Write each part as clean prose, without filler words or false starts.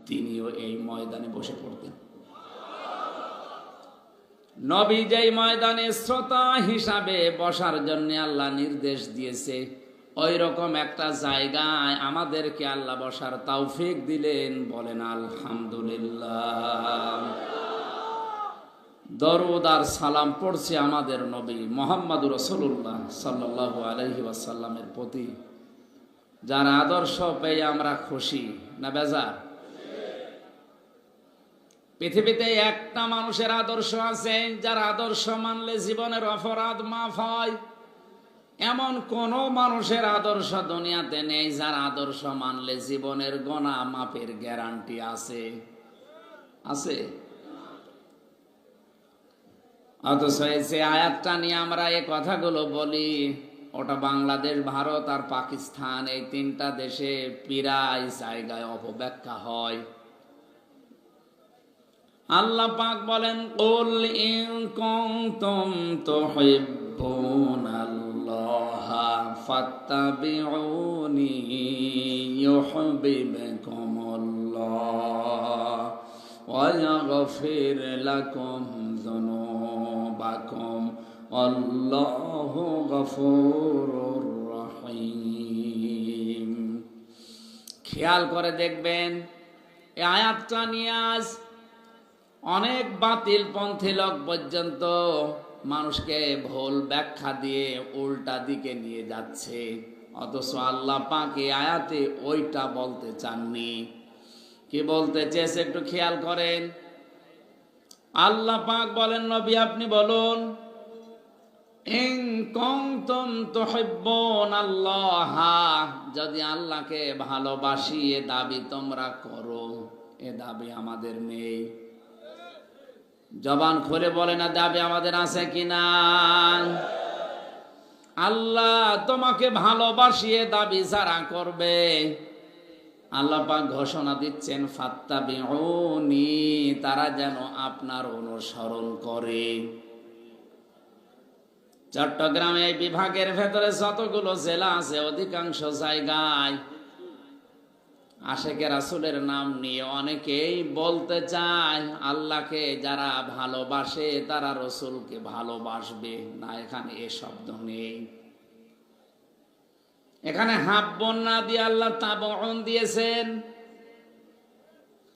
তিনিও এই ময়দানে বসে পড়তেন। নবী যেই ময়দানে শ্রোতা হিসাবে বসার জন্য আল্লাহ নির্দেশ দিয়েছে, ওই রকম একটা জায়গায় আমাদেরকে আল্লাহ বসার তৌফিক দিলেন। বলেন আলহামদুলিল্লাহ। দরুদ আর সালাম পড়ছে আমাদের নবী মুহাম্মদুর রাসূলুল্লাহ সাল্লাল্লাহু আলাইহি ওয়াসাল্লামের প্রতি, যার আদর্শ পেয়ে আমরা খুশি না বেজার? পৃথিবীতে একটা মানুষের আদর্শ আছে যার আদর্শ মানলে জীবনের অপরাধ মাফ হয়। এমন কোন মানুষের আদর্শ দুনিয়াতে নেই যার আদর্শ মানলে জীবনের গুনাহ মাফের গ্যারান্টি আছে? আছে? অথচ এই আয়াতটা নিয়ে আমরা এই কথাগুলো বলি, ওটা বাংলাদেশ, ভারত আর পাকিস্তান, এই তিনটা দেশে প্রায় জায়গায় অপব্যাখ্যা হয়। আল্লাহ পাক বলেন, কুল ইন কুনতুম তুহিব্বুনাল্লাহা ফাত্তাবিউনি ইউহিব্বুকুমুল্লাহ ওয়া ইয়াগফির লাকুম যুনুবাকুম আল্লাহু গফুরুর রহিম। খেয়াল করে দেখবেন এই আয়াতটা নিয়ে আজ অনেক বাতিল পন্থী লোক পর্যন্ত মানুষকে ভুল ব্যাখ্যা দিয়ে উল্টা দিকে নিয়ে যাচ্ছে। অথচ আল্লাহ পাক এই আয়াতে ওইটা বলতে চাননি। কি বলতে চেয়েছে একটু খেয়াল করেন। আল্লাহ পাক বলেন, নবী আপনি বলুন, ইন কুনতুম তুহিব্বুনাল্লাহ, যদি আল্লাহকে ভালোবাসি এ দাবি তোমরা করো। এ দাবি আমাদের নেই। জবান খুলে বলে না দাবি আমাদের আছে কিনা? আল্লাহ তোমাকে ভালোবাসিয়ে দাবি যারা করবে, আল্লাহ পাক ঘোষণা দিচ্ছেন ফাত্তাবিউনি, তারা যেন আপনার অনুসরণ করে। চট্টগ্রামে এই বিভাগের ভেতরে যতগুলো জেলা আছে অধিকাংশ জায়গায় আশেকে রাসূলের নাম নিয়ে অনেকেই বলতে চায় আল্লাহকে যারা ভালোবাসে তারা রসুলকে ভালোবাসবে না। এখানে এ শব্দ নেই। এখানে হাব্বুন না দিয়ে আল্লাহ তাবউন দিয়েছেন।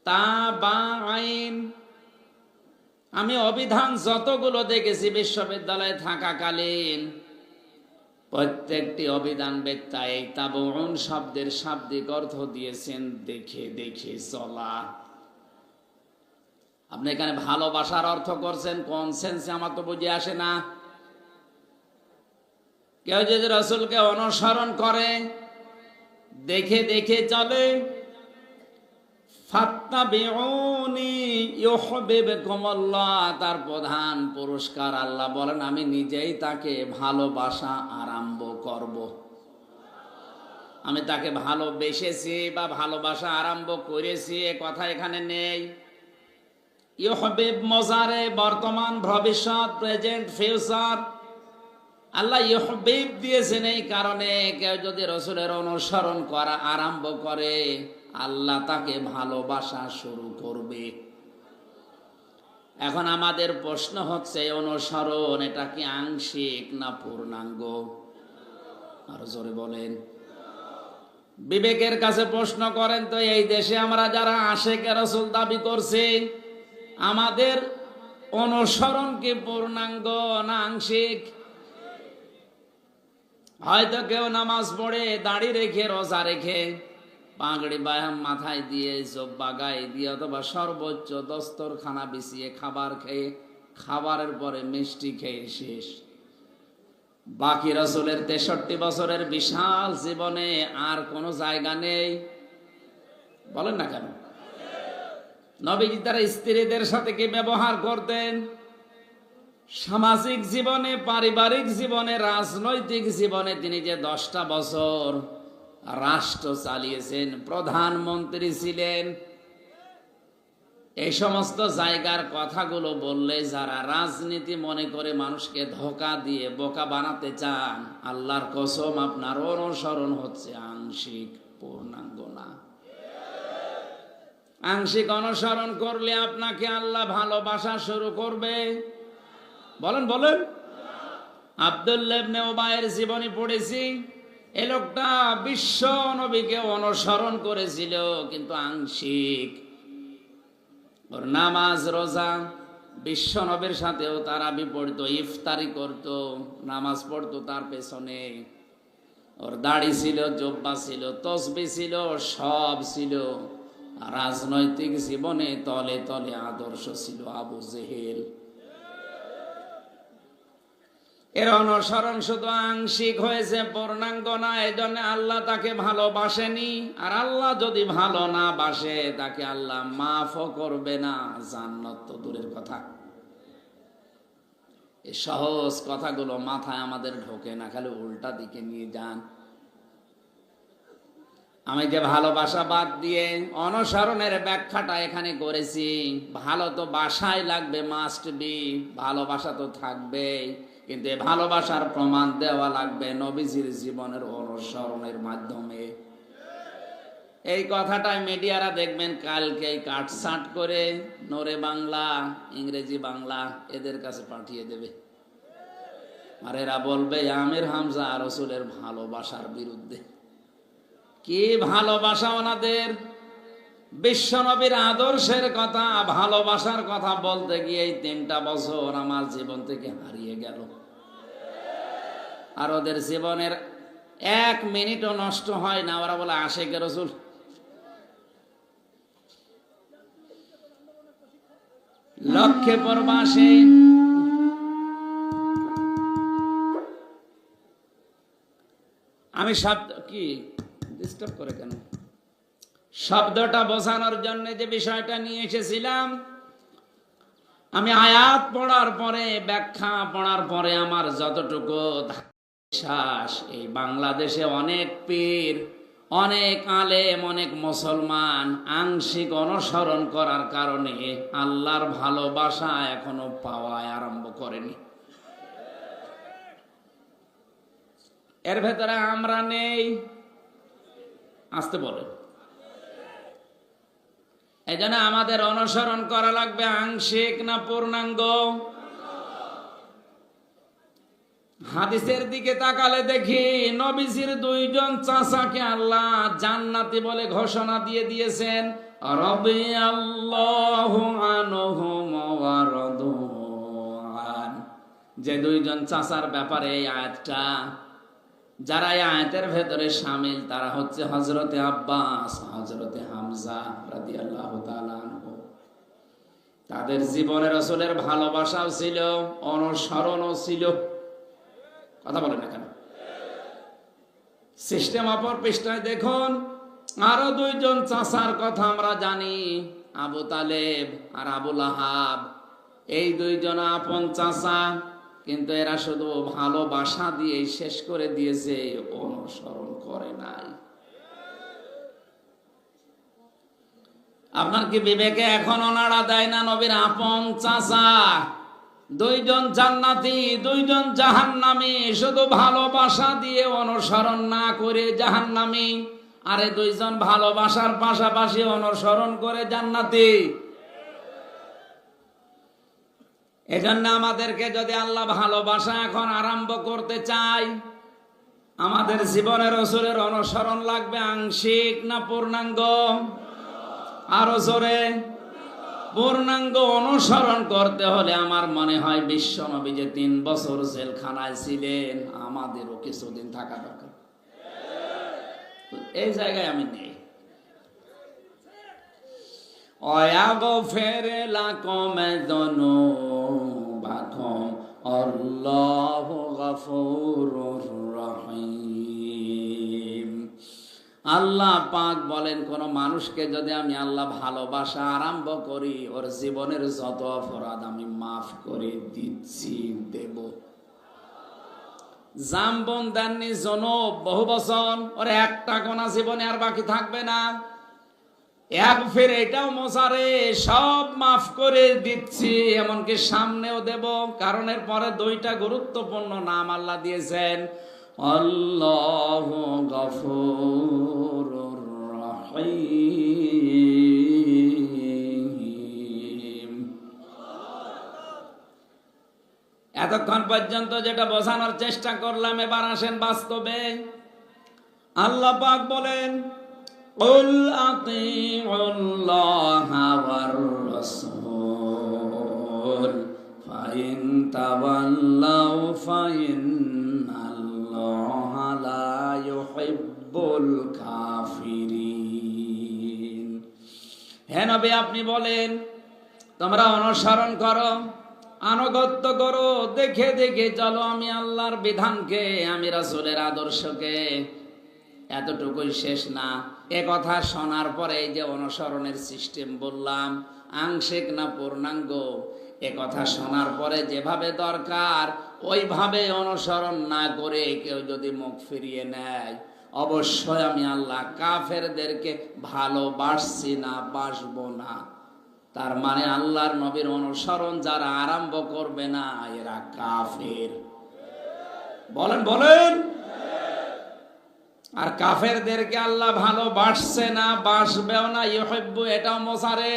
তাবাইন। আমি অভিধান যতগুলো দেখেছি বিশ্ববিদ্যালয়ে থাকাকালীন, প্রত্যেকটি অভিধান বেত্তা এই তাবউন শব্দের শাব্দিক অর্থ দিয়েছেন দেখে দেখে চলা। আপনি এখানে ভালোবাসার অর্থ করছেন কোন সেন্সে আমার তো বুঝে আসে না। কেউ যদি রাসূলকে অনুসরণ করে, দেখে দেখে চলে, ফাত্তাবিউনি ইউহিব্বুকুমুল্লাহ, তার প্রধান পুরস্কার আল্লাহ বলেন আমি নিজেই তাকে ভালোবাসা আরম্ভ করব। আমি তাকে ভালোবেসেছি বা ভালোবাসা আরম্ভ করেছি এ কথা এখানে নেই। ইউহিব্বু মুজারে, বর্তমান, ভবিষ্যৎ, প্রেজেন্ট, ফিউচার। আল্লাহ ইউহিব্বু দিয়েছেন এই কারণে কেউ যদি রাসূলের অনুসরণ করা আরম্ভ করে আল্লাহ তাকে ভালোবাসা শুরু করবে। এখন আমাদের প্রশ্ন হচ্ছে অনুসরণ এটা কি আংশিক না পূর্ণাঙ্গ? আরো জোরে বলেন। বিবেকের কাছে প্রশ্ন করেন তো, এই দেশে আমরা যারা আশিক রাসূল দাবি করছি, আমাদের অনুসরণ কি পূর্ণাঙ্গ না আংশিক? হয়তো কেউ নামাজ পড়ে, দাড়ি রেখে, রোজা রেখে, পাগড়ি বায়াম মাথায় দিয়ে, জব্বা গায়ে দিয়ে, অথবা সর্বোচ্চ দস্তরখানা বিছিয়ে খাবার খেয়ে, খাবারের পরে মিষ্টি খেয়ে শেষ। বাকি রাসূলের 63 বছরের বিশাল জীবনে আর কোনো জায়গা নেই। বলেন না কেন? নবীজি তার স্ত্রীদের সাথে কি ব্যবহার করতেন? সামাজিক জীবনে, পারিবারিক জীবনে, রাজনৈতিক জীবনে তিনি যে 10টা বছর রাষ্ট্র চালিয়েছেন, প্রধানমন্ত্রী ছিলেন, এই সমস্ত জায়গার কথাগুলো বললে যারা রাজনীতি মনে করে মানুষকে ধোঁকা দিয়ে বোকা বানাতে চান, আল্লাহর কসম আপনার অনুসরণ হচ্ছে আংশিক, পূর্ণাঙ্গ না। আংশিক অনুসরণ করলে আপনাকে আল্লাহ ভালোবাসা শুরু করবে। বলেন বলেন। আব্দুল্লাহ ইবনে উবাইয়ের জীবনী পড়েছি। এই লোকটা বিশ্ব নবীকে অনুসরণ করেছিল, কিন্তু আংশিক। ওর নামাজ রোজা বিশ্ব নবীর সাথেও তারাবি পড়তো, ইফতারি করত, নামাজ পড়তো তার পেছনে। ওর দাড়ি ছিল, জব্বা ছিল, তসবি ছিল, সব ছিল। রাজনৈতিক জীবনে তলে তলে আদর্শ ছিল আবু জেহেল। এর অনুসরণ শুধু আংশিক হয়েছে, পূর্ণাঙ্গ না। এই জন্য আল্লাহ তাকে ভালোবাসেনি। আর আল্লাহ যদি ভালো না বাসে, তাকে আল্লাহ মাফও করবে না, জান্নাত তো দূরের কথা। এই সহজ কথাগুলো মাথায় আমাদের ঢোকে না, খালি উল্টা দিকে নিয়ে যান। আমি যে ভালোবাসা বাদ দিয়ে অনুসরণের ব্যাখ্যাটা এখানে করেছি, ভালো তো বাসায় লাগবে, মাস্ট বি, ভালোবাসা তো থাকবেই, কিন্তু এই ভালোবাসার প্রমাণ দেওয়া লাগবে নবীজির জীবনের অনুসরণের মাধ্যমে। এই কথাটাই মিডিয়ারা দেখবেন কালকে কাটছাট করে নরে বাংলা, ইংরেজি বাংলা এদের কাছে পাঠিয়ে দেবে, আর এরা বলবে আমির হামজা রাসূলের ভালোবাসার বিরুদ্ধে। কি ভালোবাসা ওনাদের! বিশ্বনবীর আদর্শের কথা, ভালোবাসার কথা বলতে গিয়ে এই 3টা বছর আমার জীবন থেকে হারিয়ে গেল। আর ওদের জীবনের 1 মিনিটও নষ্ট হয় না। ওরা বলে আশিকে রাসূল। লক্ষ্যে পরবাসে আমি শব্দ কি ডিস্টার্ব করে কেন? শব্দটা বোঝানোর জন্য যে বিষয়টা নিয়ে এসেছিলাম, আমি আয়াত পড়ার পরে, ব্যাখ্যা পড়ার পরে আমার যতটুকু বিশ্বাস, এই বাংলাদেশে অনেক পীর, অনেক আলেম, অনেক মুসলমান আংশিক অনুসরণ করার কারণে আল্লাহর ভালোবাসা এখনো পাওয়া আরম্ভ করেনি। এর ভেতরে আমরা নেই, আসতে বলে। এই জন্য আমাদের অনুসরণ করা লাগবে আংশিক না পূর্ণাঙ্গ। হাদিসের দিকে তাকালে দেখি নবীজির 2 জন চাচাকে আল্লাহ জান্নাতি বলে ঘোষণা দিয়ে দিয়েছেন। রাদিয়াল্লাহু আনহুম ওয়া রাদু আন। যে 2 জন চাচার ব্যাপারে এই আয়াতটা, যারা এই আয়াতের ভেতরে শামিল, তারা হচ্ছে হযরতে আব্বাস, হযরতে হামজা রাদিয়াল্লাহু তাআলা আনহু। তাদের জীবনে রাসূলের ভালোবাসাও ছিল, অনুসরণও ছিল। কথা বলেন না কেন? সিস্টেম অপর পৃষ্ঠায় দেখুন, আরো 2 জন চাচার কথা আমরা জানি, আবু তালেব আর আবু লাহাব। এই 2 জন আপন চাচা, কিন্তু এরা শুধু ভালোবাসা দিয়ে শেষ করে দিয়েছে, অনুসরণ করে নাই। আপনার কি বিবেকে এখনো নাড়া দেয় না? নবীর আপন চাচা 2 জন জান্নাতি, 2 জন জাহান্নামী, শুধু ভালোবাসা দিয়ে অনুসরণ না করে জাহান্নামী। আরে 2 জন ভালোবাসার পাশাপাশি অনুসরণ করে জান্নাতি। এজন্য আমাদেরকে যদি আল্লাহ ভালোবাসা এখন আরম্ভ করতে চাই, আমাদের জীবনে রাসূলের অনুসরণ লাগবে আংশিক না পূর্ণাঙ্গ? আরো জোরে। পূর্ণাঙ্গ অনুসরণ করতে হলে আমার মনে হয় বিশ্ব নবী যে 3 বছর জেলখানায় ছিলেন, আমাদেরও কিছুদিন থাকা দরকার। এই জায়গায় আমি নেই। ويغفر لكم ذنوبكم الله غفور رحيم। আল্লাহ পাক বলেন, কোন মানুষকে যদি আমি আল্লাহ ভালোবাসা আরম্ভ করি, ওর জীবনের যত অপরাধ আমি মাফ করে দিচ্ছি, দেব। জামবন দেননি জনব বহু বছর, ওর একটা গোনা জীবনে আর বাকি থাকবে না। এক ফের এটাও মোসারে সব মাফ করে দিচ্ছি, এমনকি সামনেও দেব। কারণের পরে 2টা গুরুত্বপূর্ণ নাম আল্লাহ দিয়েছেন, আল্লাহু গফুরুর রহিম। এতক্ষণ পর্যন্ত যেটা বোঝানোর চেষ্টা করলাম, এবার আসেন বাস্তবে। আল্লাহ পাক বলেন, কুল আতিউল্লাহা ওয়ার রাসূল ফাইন তাওয়াল্লাউ ফাইন্নাল্লাহা লা ইউহিব্বুল কাফিরিন। হে নবী, আপনি বলেন, তোমরা অনুসরণ করো, আনুগত্য করো, দেখে দেখে চলো আমি আল্লাহর বিধানকে, আমি রাসূলের আদর্শকে। এতটুকুই শেষ না, এ কথা শোনার পরে এই যে অনুসরণের সিস্টেম বললাম, আংশিক না পূর্ণাঙ্গ, এ কথা শোনার পরে যেভাবে দরকার ওইভাবে অনুসরণ না করে কেউ যদি মুখ ফিরিয়ে নেয়, অবশ্যই আমি আল্লাহ কাফেরদেরকে ভালোবাসছি না, বাসবো না। তার মানে আল্লাহর নবীর অনুসরণ যারা আরম্ভ করবে না, এরা কাফের। বলেন বলেন। আর কাফেরদেরকে আল্লাহ ভালোবাসছে না, বাসবেও না, ইউহিব্বু, এটাও মোসারে।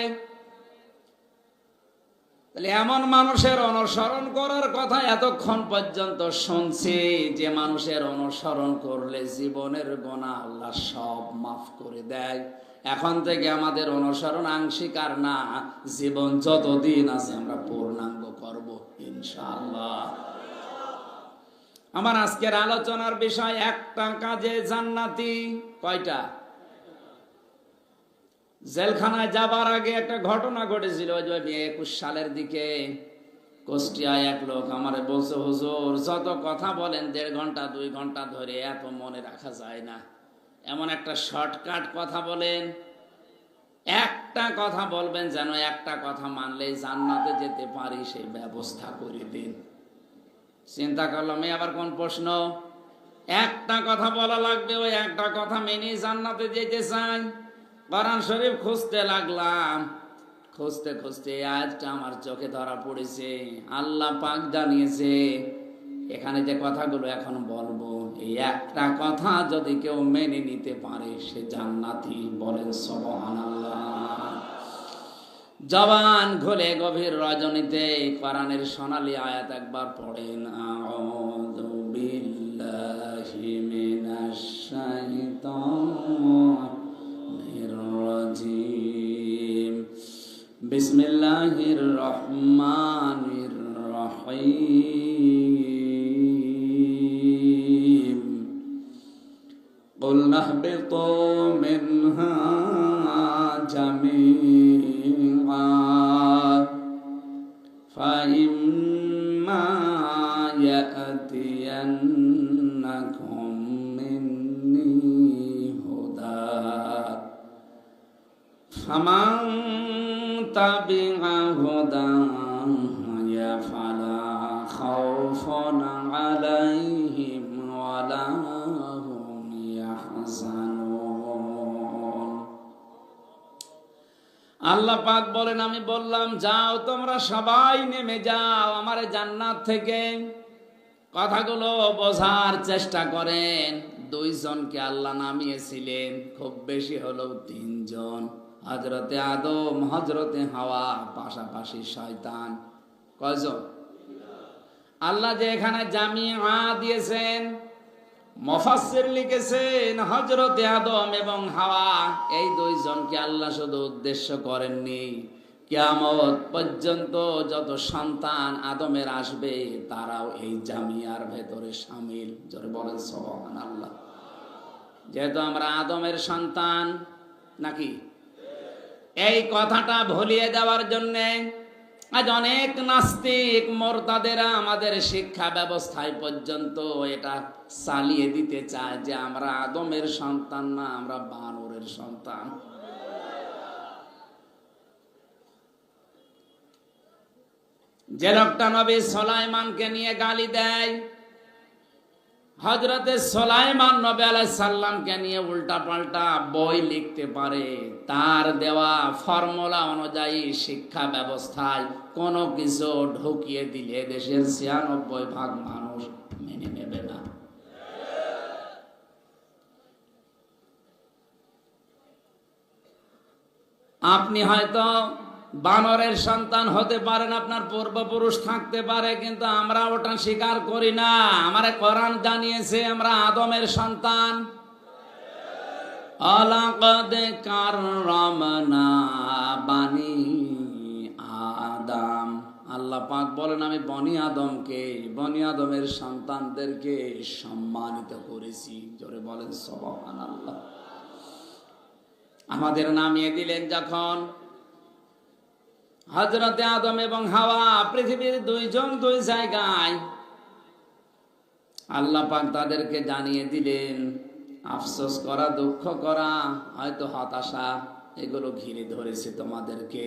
তাহলে এমন মানুষের অনুসরণ করার কথা এতক্ষণ পর্যন্ত শুনছি, যে মানুষের অনুসরণ করলে জীবনের গুনাহ আল্লাহ সব মাফ করে দেয়। এখন থেকে আমাদের অনুসরণ আংশিক আর না, জীবন যতদিন আছে আমরা পূর্ণাঙ্গ করব ইনশাআল্লাহ। আমার আজকের আলোচনার বিষয়, একটা কাজে জান্নাতি। কয়টা? জেলখানায় যাবার আগে একটা ঘটনা ঘটেছিল। 21 সালের দিকে কুষ্টিয়ায় এক লোক আমারে বলছে, হুজুর যত কথা বলেন 1.5 ঘন্টা 2 ঘন্টা ধরে, এত মনে রাখা যায় না। এমন একটা শর্টকাট কথা বলেন, একটা কথা বলবেন যেন একটা কথা মানলেই জান্নাতে যেতে পারি, সেই ব্যবস্থা করে দিন। চিন্তা করলাম, আবার কোন প্রশ্ন? একটা কথা বলা লাগবে, ওই একটা কথা মেনে জান্নাতে যেতে চাই। কোরআন শরীফ খুঁজতে লাগলাম, খুঁজতে খুঁজতে আজটা আমার চোখে ধরা পড়েছে। আল্লাহ পাক জানিয়েছে এখানে যে কথাগুলো এখন বলবো, এই একটা কথা যদি কেউ মেনে নিতে পারে সে জান্নাতি। বলেন সুবহানাল্লাহ। জবান খুলে গভীর রজনীতে কোরআনের সোনালী আয়াত একবার পড়েন, আউযু বিল্লাহি মিনাশ শাইতানির রাজিম, বিসমিল্লাহির রহমানির রহিম, কুল নাহবিতু মিনহা জামিআ ফাইম্মা ইয়াতিয়ান্নাকুম মিন্নী হুদা ফামান তাবিআ হুদায়া ফালা খাউফুন আলাইহিম ওয়ালা হুম ইয়াহজানুন। আল্লাহ পাক বলেন, আমি বললাম যাও তোমরা সবাই নেমে যাও আমার জান্নাত থেকে। কথাগুলো বোঝার চেষ্টা করেন। 2 জনকে আল্লাহ নামিয়েছিলেন, খুব বেশি হলো 3 জন। হযরতে আদম, হযরতে হাওয়া, পাশাপাশি শয়তান। কয়জন? আল্লাহ যে এখানে জামিআ দিয়েছেন, মুফাসসির লিখেছেন হযরতে আদম এবং হাওয়া, এই 2 জনকে আল্লাহ শুধু উদ্দেশ্য করেননি, কিয়ামত পর্যন্ত যত সন্তান আদমের আসবে তারাও এই জামিয়ার ভেতরে শামিল। জোরে বলেন সুবহানাল্লাহ। যেহেতু আমরা আদমের সন্তান নাকি, এই কথাটা ভুলিয়ে দেওয়ার জন্য আজ অনেক নাস্তিক মুরতাদেরা আমাদের শিক্ষা ব্যবস্থায় পর্যন্ত এটা চালিয়ে দিতে চায় যে আমরা আদমের সন্তান না, আমরা বানরের সন্তান। যে লোকটা নবী সুলাইমানকে নিয়ে গালি দেয়, হযরতে সুলাইমান নবী আলাইহিস সালামকে নিয়ে উল্টা পাল্টা বই লিখতে পারে, তার দেওয়া ফর্মুলা অনুযায়ী শিক্ষা ব্যবস্থায় কোনো কিছু ঢুকিয়ে দিলে দেশের 96% মানুষ মেনে নেবে না। আপনি হয়তো বানরের সন্তান হতে পারেন, আপনার পূর্বপুরুষ থাকতে পারে, কিন্তু আমরা ওটা স্বীকার করি না। আমারে কোরআন জানিয়েছে আমরা আদমের সন্তান। আলাকাদ কাররামনা বানি আদম, আল্লাহ পাক বলেন আমি বনি আদমের সন্তানদেরকে সম্মানিত করেছি। জোরে বলেন সুবহানাল্লাহ। আমাদের নামিয়ে দিলেন যখন হযরতে আদম এবং হাওয়া পৃথিবীর দুইজন দুই জায়গায়, আল্লাহ পাক তাদেরকে জানিয়ে দিলেন আফসোস করা, দুঃখ করা, হয়তো হতাশা এগুলো ঘিরে ধরেছে তোমাদেরকে,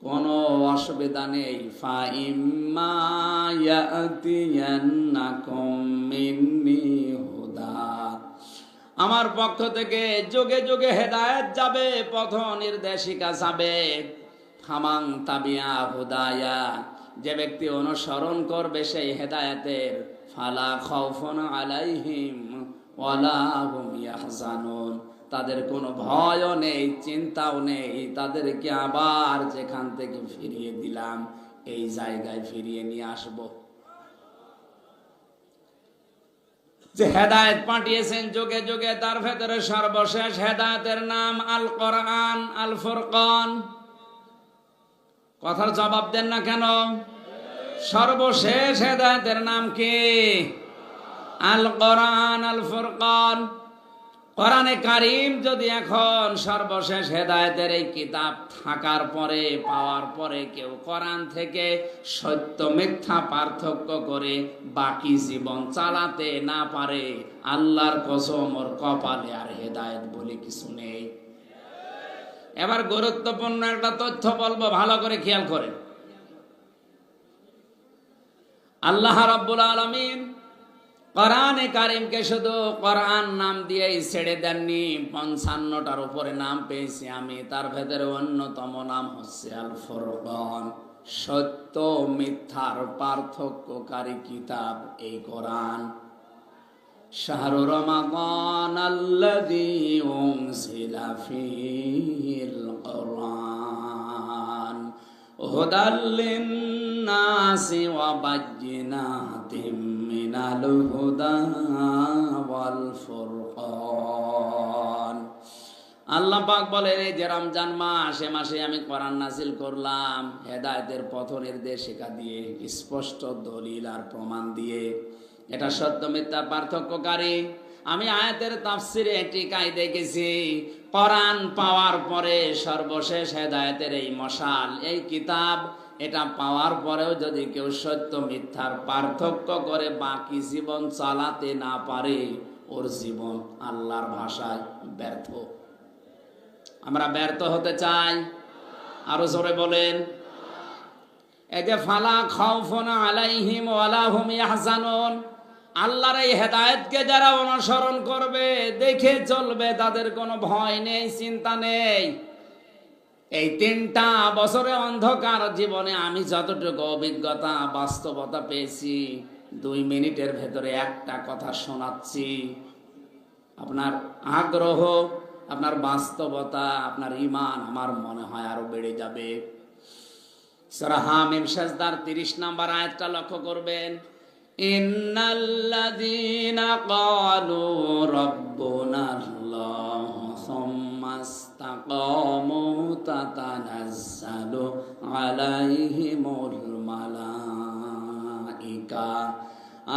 কোনো অসুবিধা নেই। ফাইম্মা ইয়াতিয়ান্নাকুম মিন্নি হুদা, আমার পক্ষ থেকে যুগে যুগে হেদায়েত যাবে, পথ নির্দেশিকা যাবে। ফামান তাবিয়া হুদায়া, যে ব্যক্তি অনুসরণ করবে সেই হেদায়েতের, ফালা খাউফুন আলাইহিম ওয়ালা হুম ইয়াহজানুন, তাদের কোনো ভয়ও নেই, চিন্তাও নেই। তাদেরকে আবার যেখান থেকে ফিরিয়ে দিলাম এই জায়গায় ফিরিয়ে নিয়ে আসব। যে হেদায়েত পাঠিয়েছেন যুগে যুগে, তার ভেতরে সর্বশেষ হেদায়েতের নাম আল কোরআন, আল ফুরকান। কথার জবাব দেন না কেন? সর্বশেষ হেদায়েতের নাম কি? আল কোরআন, আল ফুরকান। কোরআনে কারীম যদি এখন সর্বশেষ হেদায়েতের এই কিতাব থাকার পরে, পাওয়ার পরে কেউ কোরআন থেকে সত্য মিথ্যা পার্থক্য করে বাকি জীবন চালাতে না পারে, আল্লাহর কসম ওর কপালে আর হেদায়েত বলে কিছু নেই। এবার গুরুত্বপূর্ণ একটা তথ্য বলবো, ভালো করে খেয়াল করেন। আল্লাহ রাব্বুল আলামিন কোরআনে কারীমকে শুধু কোরআন নাম দিয়েই ছেড়ে দেননি, 55টার উপরে নাম পেয়েছি আমি। তার ভেতরে অন্যতম নাম হচ্ছে আল ফুরকান, সত্য মিথ্যার পার্থক্যকারী কিতাব এই কোরআন। শাহরু রমাদান আল্লাযী উনজিলা ফীহিল কুরআন হুদাল লিন-নাসি ওয়া বায়্যিনাতিম মিনাল হুদা ওয়াল ফুরকান। আল্লাহ পাক বলেন এই যে রমজান মাস, এ মাসে আমি কোরআন নাযিল করলাম হেদায়েতের পথ নির্দেশিকা দিয়ে, স্পষ্ট দলিল আর প্রমাণ দিয়ে। এটা সত্য মিথ্যা পার্থক্যকারী। আমি আয়াতের তাফসিরে টিকায় দেখেছি, কোরআন পাওয়ার পরে সর্বশেষ হেদায়েতের এই মশাল, এই কিতাব, এটা পাওয়ার পরেও যদি কেউ সত্য মিথ্যার পার্থক্য করে বাকি জীবন চালাতে না পারে, ওর জীবন আল্লাহর ভাষায় ব্যর্থ। আমরা ব্যর্থ হতে চাই? আরো জোরে বলেন। এই যে ফালা খাউফুন আলাইহিম ওয়ালা হুম ইয়াহজানুন, আল্লাহর এই হেদায়েতকে যারা অনুসরণ করবে, দেখে চলবে, তাদের কোনো ভয় নেই, চিন্তা নেই। এই 3টা বছরে অন্ধকার জীবনে আমি যতটুকু অভিজ্ঞতা, বাস্তবতা পেয়েছি, 2 মিনিটের ভেতরে একটা কথা শোনাচ্ছি। আপনার আগ্রহ, আপনার বাস্তবতা, আপনার ঈমান আমার মনে হয় আরো বেড়ে যাবে। সূরা হামিম সাজদার 30 নম্বর আয়াতটা লক্ষ্য করবেন। ইন্নাল্লাযীনা ক্বালু রাব্বুনাল্লাহু সুম্মা ইসতাকামু তাতানাজ্জালু আলাইহিমুল মালাইকা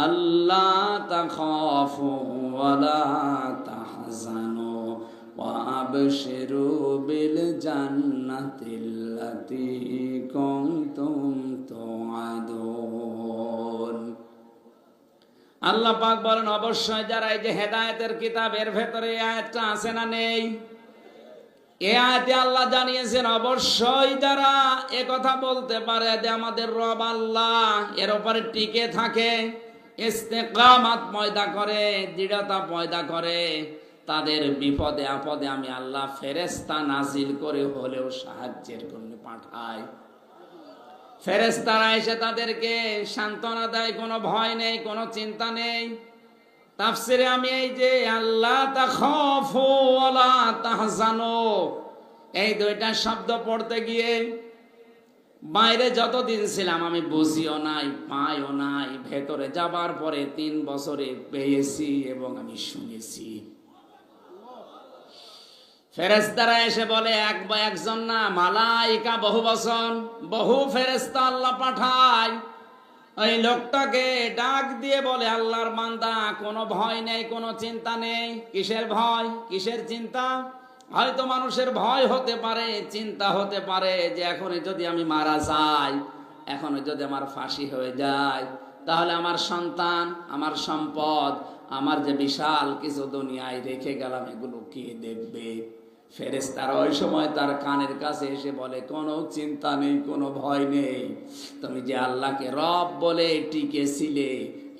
আল্লা তাখাফু ওয়া লা তাহজানু ওয়া আবশিরু বিল জান্নাতিল্লাতী কুনতুম তুআদুন। আল্লাহ পাক বলেন অবশ্যই যারা এই যে হেদায়েতের কিতাবের ভেতরে এই আয়াতটা আছে না নেই? এই আয়াতে আল্লাহ জানিয়েছেন অবশ্যই যারা এ কথা বলতে পারে যে আমাদের রব আল্লাহ, এর উপরে টিকে থাকে, ইস্তেকামাত পয়দা করে, দৃঢ়তা পয়দা করে, তাদের বিপদে আপদে আমি আল্লাহ ফেরেশতা নাজিল করে হলেও সাহায্যের জন্য পাঠাই। ফেরেশতারা এসে তাদেরকে সান্ত্বনা দেয়, কোনো ভয় নেই, কোনো চিন্তা নেই। তাফসিরে আমি এই যে আল্লাহ তাখাফু ওয়া লা তাহজানু, এই 2টা শব্দ পড়তে গিয়ে বাইরে যতদিন ছিলাম আমি বুঝিও নাই, পাইও নাই, ভেতরে যাবার পরে 3 বছরে পেয়েছি এবং আমি শুনেছি। ফেরেশতারা এসে বলে একজন না, মালাইকা বহু বচন, বহু ফেরেশতা আল্লাহ পাঠায়। ওই লোকটাকে ডাক দিয়ে বলে, আল্লাহর বান্দা, কোনো ভয় নেই, কোনো চিন্তা নেই। কিসের ভয়, কিসের চিন্তা? হয়তো মানুষের ভয় হতে পারে, চিন্তা হতে পারে যে এখনই যদি আমি মারা যাই, এখনই যদি আমার ফাঁসি হয়ে যায়, তাহলে আমার সন্তান, আমার সম্পদ, আমার যে বিশাল কিছু দুনিয়ায় রেখে গেলাম, এগুলো কে দেখবে? ফেরেশতারা ওই সময় তার কানের কাছে এসে বলে, কোনো চিন্তা নেই, কোনো ভয় নেই। তুমি যে আল্লাহকে রব বলে টিকেছিলে,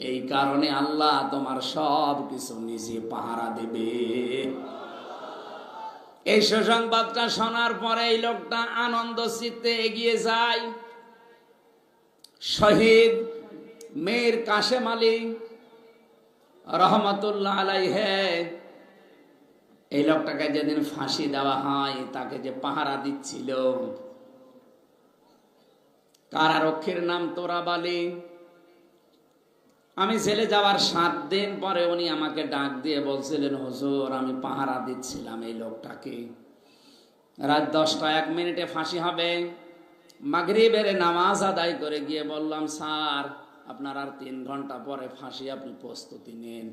এই কারণে আল্লাহ তোমার সব কিছু নিজে পাহারা দেবে। এই সুসংবাদটা শোনার পরে এই লোকটা আনন্দ চিত্তে এগিয়ে যায়। শহীদ মীর কাশেম আলী রহমতুল্লাহ আলাইহি, এই লোকটাকে যেদিন ফাঁসি দেওয়া হয়, তাকে যে পাহারা দিচ্ছিল, কারারক্ষীর নাম তোরাব আলী। আমি জেলে যাওয়ার 7 দিন পরে উনি আমাকে ডাক দিয়ে বলছিলেন, হুজুর, আমি পাহারা দিচ্ছিলাম এই লোকটাকে, রাত 10টা 1 মিনিটে ফাঁসি হবে। মাগরিবের নামাজ আদায় করে গিয়ে বললাম, স্যার, আপনার আর 3 ঘন্টা পরে ফাঁসি, আপনি প্রস্তুতি নেন।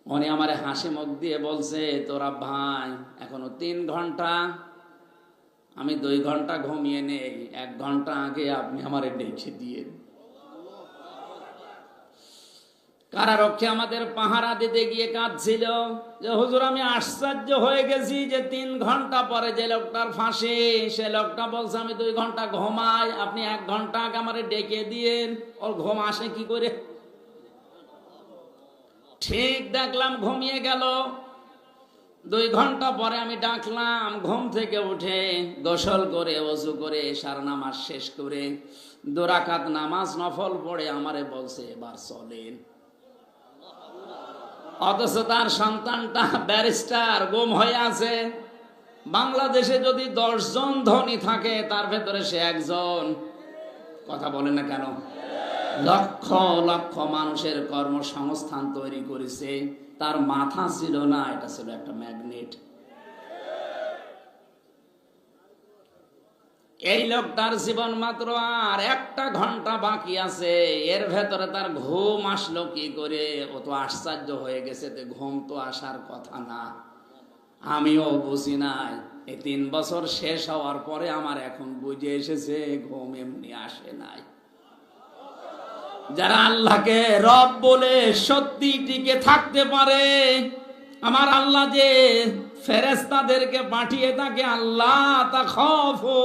উনি আমারে হাসি মুখ দিয়ে বলছে, তোরা ভাই, এখনো 3 ঘন্টা, আমি 2 ঘন্টা ঘুমিয়ে নেই, 1 ঘন্টা আগে আপনি আমারে ডেকে দিয়ে। কারারক্ষী আমাদের পাহারা দিতে গিয়ে কাঁদছিল যে, হুজুর, আমি আশ্চর্য হয়ে গেছি যে 3 ঘন্টা পরে যে লোকটার ফাঁসি, সে লোকটা বলছে আমি 2 ঘন্টা ঘুমাই, আপনি 1 ঘন্টা আগে আমারে ডেকে দিয়েন। ওর ঘুম আসে কি করে? ঠিক দেখলাম ঘুমিয়ে গেল। 2 ঘন্টা পরে আমি ডাকলাম, ঘুম থেকে উঠে গোসল করে, ওযু করে, এশার নামাজ শেষ করে 2 রাকাত নামাজ নফল পড়ে আমারে বলছে, এবার চলেন। অথচ তার সন্তানটা ব্যারিস্টার, গুম হয়ে আছে। বাংলাদেশে যদি 10 জন ধনী থাকে, তার ভেতরে সে একজন। কথা বলে না কেন? লক্ষ লক্ষ মানুষের কর্মসংস্থান তৈরি করেছে। তার মাথা ছিল না, এটা ছিল একটা ম্যাগনেট। এই লোকটার জীবন মাত্র আর 1টা ঘন্টা বাকি আছে, এর ভেতরে তার ঘুম আসলো কি করে? ও তো আশ্চর্য হয়ে গেছে, ঘুম তো আসার কথা না। আমিও বুঝি নাই। এই 3 বছর শেষ হওয়ার পরে আমার এখন বুঝে এসেছে, ঘুম এমনি আসে নাই। যারা আল্লাহকে রব বলে সত্যি টিকে থাকতে পারে, আমার আল্লাহ যে ফেরেশতাদেরকে পাঠিয়ে তাকে আল্লাহ তাখাফু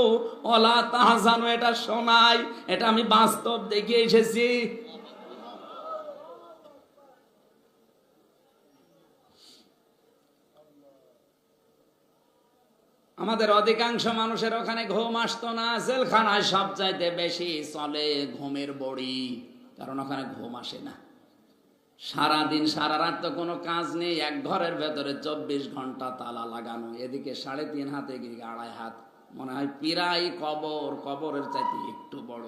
ওয়ালা তাহজানু, এটা শোনায়, এটা আমি বাস্তব দেখে এসেছি। আমাদের অধিকাংশ মানুষের ওখানে ঘুম আসতো না। জেলখানায় সবচাইতে বেশি চলে ঘুমের বড়ি, কারণ ওখানে ঘুম আসে না। সারাদিন সারা রাত তো কোনো কাজ নেই, এক ঘরের ভেতরে 24 ঘন্টা তালা লাগানো, এদিকে 3.5 হাত, এদিকে 2.5 হাত, মনে হয় পিরাই কবর, কবরের চাইতে একটু বড়।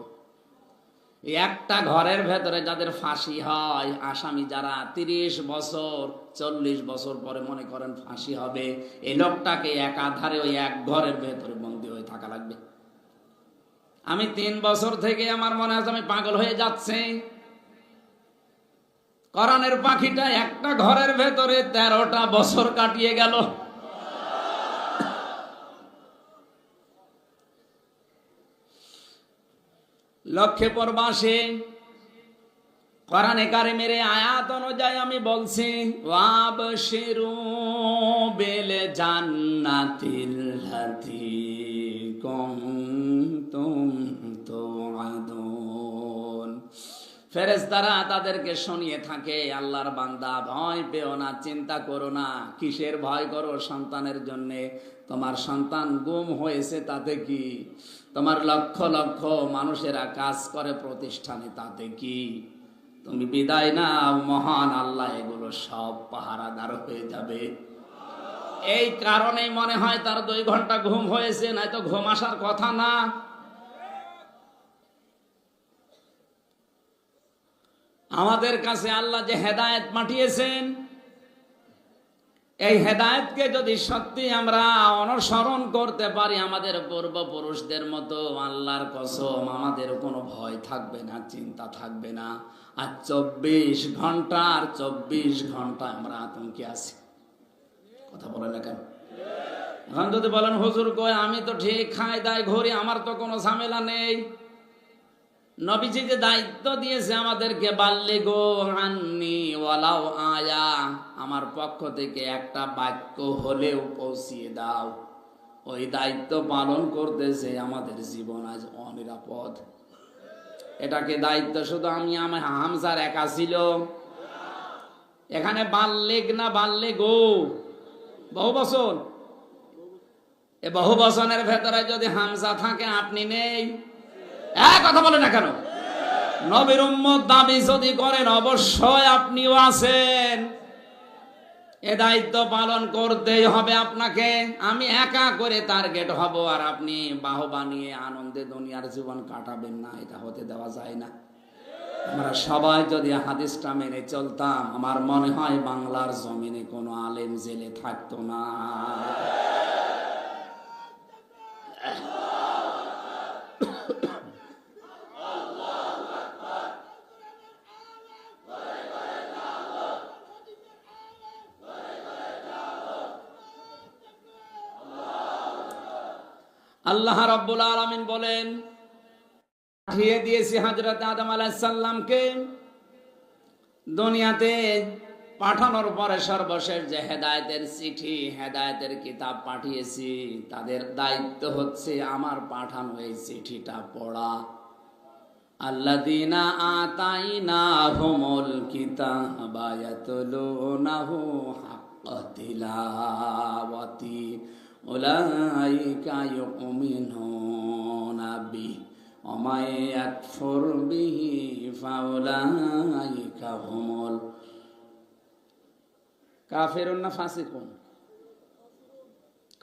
এই একটা ঘরের ভেতরে যাদের ফাঁসি হয়, আসামি যারা 30 বছর 40 বছর পরে মনে করেন ফাঁসি হবে, এই লোকটাকে একাধারে ওই এক ঘরের ভেতরে বন্দী হয়ে থাকা লাগবে। আমি 3 বছর থেকে আমার মনে হয় আমি পাগল হয়ে যাচ্ছে। কোরআনের পাখিটা একটা ঘরের ভেতরে 13টা বছর কাটিয়ে গেল। লক্ষ্যপুর বাসে কোরআনে কারিমের আয়াত অনুযায়ী আমি বলছি, ওয়াবশিরু বিল জান্নাতিল লাতী কুনতুম তুআদুন। ফেরেশতারা তাদেরকে শুনিয়ে থাকে, আল্লাহর বান্দা, ভয় পেও না, চিন্তা করো না। কিসের ভয় করো? সন্তানের জন্য। তোমার সন্তান গুম হয়েছে, তাতে কি? তোমার লক্ষ লক্ষ মানুষেরা কাজ করে প্রতিষ্ঠানে, তাতে কি? তুমি বিদায় নাও, মহান আল্লাহ এগুলো সব পাহারাদার হয়ে যাবে। এই কারণেই মনে হয় তার 2 ঘন্টা ঘুম হয়েছে, নয়তো ঘুম আসার কথা না। আমাদের কাছে আল্লাহ যে হেদায়েত পাঠিয়েছেন, এই হেদায়েতকে যদি সত্যি আমরা অনুসরণ করতে পারি আমাদের পূর্বপুরুষদের মতো, আল্লাহর কসম আমাদের কোনো ভয় থাকবে না, চিন্তা থাকবে না। আর 24 ঘন্টা আমরা আতঙ্কে আছি। কথা বলেন না কেন? এখন যদি বলেন হুজুর কই আমি তো ঠিক খাই দাই ঘুরি, আমার তো কোনো ঝামেলা নেই। নবীজি যে দায়িত্ব দিয়েছে আমাদেরকে, বাল্লিগু আন্নি ওয়ালাউ আয়া, আমার পক্ষ থেকে একটা বাক্য হলেও পৌঁছিয়ে দাও, ওই দায়িত্ব পালন করতেছে আমাদের জীবন আজ অনিরাপদ। এটাকে দায়িত্ব শুধু আমার হামজার একা ছিল? এখানে বাল্লিগ না বাল্লিগু বহু বচন। এ বহু বচনের ভেতরে যদি হামজা থাকে আপনি নেই, কথা বলে না কেন? নবীর উম্মত দাবি যদি করেন অবশ্যই আপনিও আছেন। এ দায়িত্ব পালন করতেই হবে আপনাকে। আমি একা করে টার্গেট হব আর আপনি বাহবা নিয়ে আনন্দে দুনিয়ার জীবন কাটাবেন না, এটা হতে দেওয়া যায় না। আমরা সবাই যদি হাদিসটা মেনে চলতাম, আমার মনে হয় বাংলার জমিনে কোনো আলেম জেলে থাকতো না। আল্লাহ রাব্বুল আলামিন বলেন, পাঠিয়ে দিয়েছি হযরত আদম আলাইহিস সালামকে দুনিয়াতে। পাঠানোর পরে সর্বশেষ যে হেদায়েতের চিঠি, হেদায়েতের কিতাব পাঠিয়েছি, তাদের দায়িত্ব হচ্ছে আমার পাঠানো এই চিঠিটা পড়া। আল্লাযীনা আতাইনাহুমুল কিতাবা ইয়াতলুনাহু হাক্কা তিলাওয়াতি উলাইকা ইউমিনুনা বিহি ওয়া মান ইয়াকফুর বিহি ফাউলাইকা হুমুল কাফিরুন না ফাসিকুন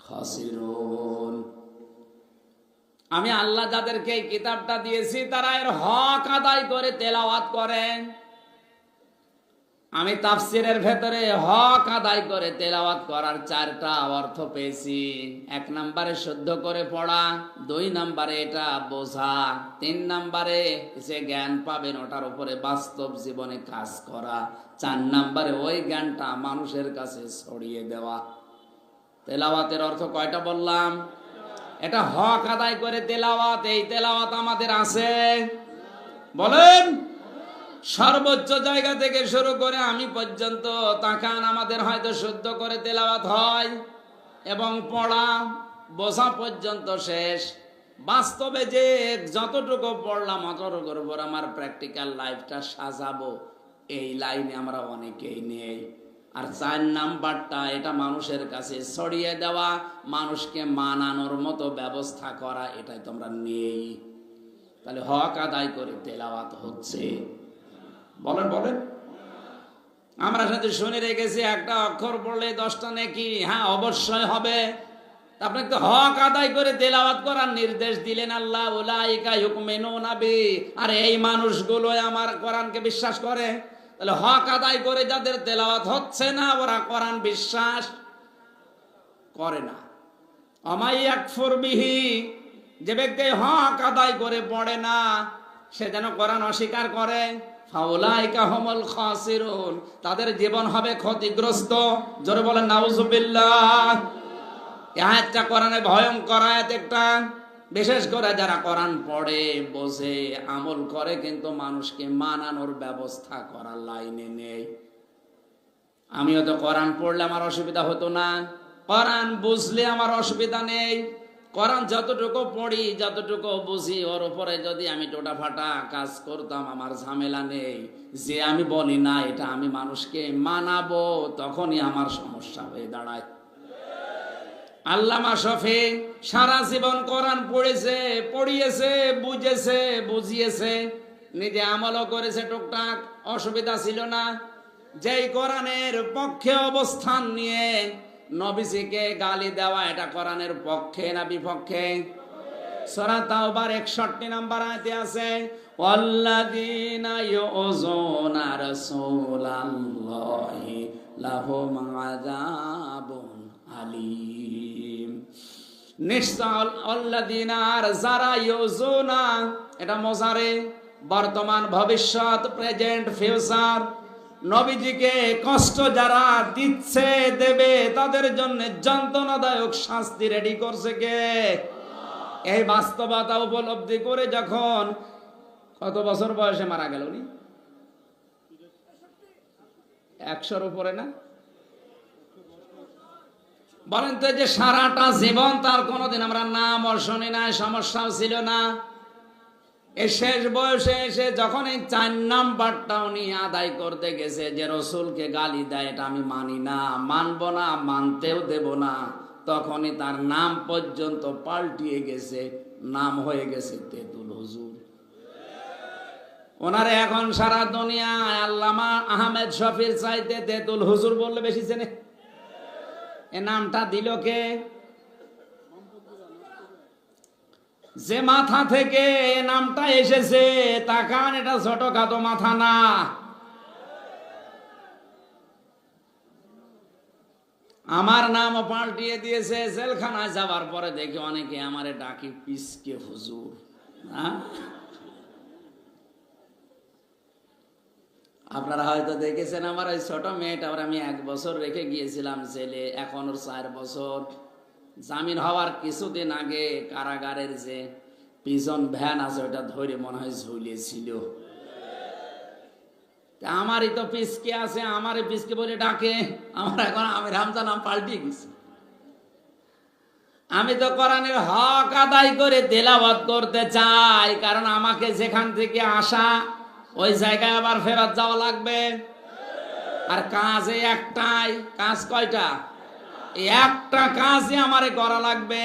খাসিরুন। আমি আল্লাহ যাদেরকে এই কিতাবটা দিয়েছি তারা এর হক আদায় করে তেলাওয়াত করেন। আমি তাফসিরের ভেতরে হক আদায় করে তেলাওয়াত করার 4টা অর্থ পেয়েছি। 1 নম্বরে শুদ্ধ করে পড়া, 2 নম্বরে এটা বোঝা, 3 নম্বরে যে জ্ঞান পাবেন ওটার উপরে বাস্তব জীবনে কাজ করা, 4 নম্বরে ওই জ্ঞানটা মানুষের কাছে ছড়িয়ে দেওয়া। তেলাওয়াতের অর্থ কয়টা বললাম? এটা হক আদায় করে তেলাওয়াত। এই তেলাওয়াত আমাদের আছে? বলেন। সর্বোচ্চ জায়গা থেকে শুরু করে আমি পর্যন্ত তাকান, আমাদের হয়তো শুদ্ধ করে তেলাওয়াত হয় এবং পড়া বোঝা পর্যন্ত শেষ। বাস্তবে যে যতটুকু পড়লাম অতটুকুর উপর আমার প্র্যাকটিক্যাল লাইফটা সাজাবো, এই লাইনে আমরা অনেকেই নেই। আর 4 নাম্বারটা, এটা মানুষের কাছে ছড়িয়ে দেওয়া, মানুষকে মানানোর মতো ব্যবস্থা করা, এটাই তো আমরা নেই। তাহলে হক আদায় করে তেলাওয়াত হচ্ছে। বলেন বলেন। আমরা সাথে শুনে রেখেছি একটা অক্ষর পড়লে 10টা নেকি। হ্যাঁ, অবশ্যই হবে। আপনাকে তো হক আদায় করে তেলাওয়াত করার নির্দেশ দিলেন আল্লাহ, উলাইকা ইউমিনুনা বি। আর এই মানুষগুলো আমার কোরআনকে বিশ্বাস করে। তাহলে হক আদায় করে যাদের তেলাওয়াত হচ্ছে না, ওরা কোরআন বিশ্বাস করে না। আমাই ইয়াকফুর বিহি, যে ব্যক্তি হক আদায় করে পড়ে না, সে যেন কোরআন অস্বীকার করে, ফাউলাইকা হুমুল খাসিরুন, তাদের জীবন হবে ক্ষতিগ্রস্ত। জোরে বলেন নাউজুবিল্লাহ। এই আয়াতটা কোরআনে ভয়ঙ্কর আয়াত একটা। বিশেষ করে যারা কোরআন পড়ে, বোঝে, আমল করে, কিন্তু মানুষকে মানানোর ব্যবস্থা করার লাইনে নেই। আমিও তো কোরআন পড়লে আমার অসুবিধা হতো না, কোরআন বুঝলে আমার অসুবিধা নেই। কোরআন যতটুকু পড়ি, যতটুকু বুঝি, ওর উপরে যদি আমি টোটাফাটা কাজ করতাম আমার ঝামেলা নেই। যে আমি বলি না এটা আমি মানুষকে মানাবো, তখনই আমার সমস্যা হয়ে দাঁড়ায়। আল্লামা শফি সারা জীবন কোরআন পড়েছে, পড়িয়েছে, বুঝেছে, বুঝিয়েছে, নিজে আমলও করেছে টুকটাক, অসুবিধা ছিল না। যেই কোরআনের পক্ষে অবস্থান নিয়ে নবীজিকে গালি দেওয়া, এটা কোরআনের পক্ষে না বিপক্ষে? সূরা তাওবার 61 নম্বর আয়াতে আছে, ওয়াল্লাযীনা ইউযুনা রাসূলাল্লাহি লাহুম আযাবুন আলীম। নিশ্চয় আল্লাযীনা, যারা ইউযুনা, এটা মোজারে, বর্তমান, ভবিষ্যৎ, প্রেজেন্ট, ফিউচার, নবীজিকে কষ্ট যারা দিচ্ছে, দেবে, তাদের জন্য যন্ত্রণাদায়ক শাস্তি রেডি করছে কে? এই বাস্তবতা উপলব্ধি করে যখন কত বছর বয়সে মারা গেল উনি? 100-র উপরে না? বলেন তো, যে সারাটা জীবন তার কোনোদিন আমরা নামও শুনি না, সমস্যাও ছিল না, এই শেষ বয়সে এসে যখন এই 4 নাম্বারটা উনি আদায় করতে গেছে, যে রসুলকে গালি দেয়, এটা আমি মানি না, মানব না, মানতেও দেব না, তখনই তার নাম পর্যন্ত পাল্টিয়ে গেছে, নাম হয়ে গেছে তেতুল হুজুর। ওনারে এখন সারা দুনিয়ায় আল্লামা আহমেদ শফির চাইতে তেতুল হুজুর বললে বেশি চেনে। এ নামটা দিল কে? যে মাথা থেকে এ নামটা এসেছে, তাকান, এটা ছোটখাটো মাথা না। আমার নামও পাল্টিয়ে দিয়েছে। জেলখানায় যাবার পরে দেখি অনেকে আমারে ডাকি পিসকে হুজুর। আপনারা হয়তো দেখেছেন আমার ওই ছোট মেয়েটা, আমি 1 বছর রেখে গিয়েছিলাম জেলে, এখন ওর 4 বছর। জামিন হওয়ার কিছুদিন আগে কারাগারের যে পিজন ভ্যান আছে, ওটা ধরে মনে হয় ঝুলিয়েছিল। আমারই তো পিসকে আছে, আমারই পিসকে বলে ডাকে। আমার এখন আমি রামজান নাম পাল্টিয়ে গেছি। আমি তো কোরআনের হক আদায় করে তেলাওয়াত করতে চাই, কারণ আমাকে যেখান থেকে আসা ওই জায়গায় আবার ফেরত যাওয়া লাগবে। আর কাজে একটাই কাজ, কয়টা? একটা কাজই আমারে করা লাগবে।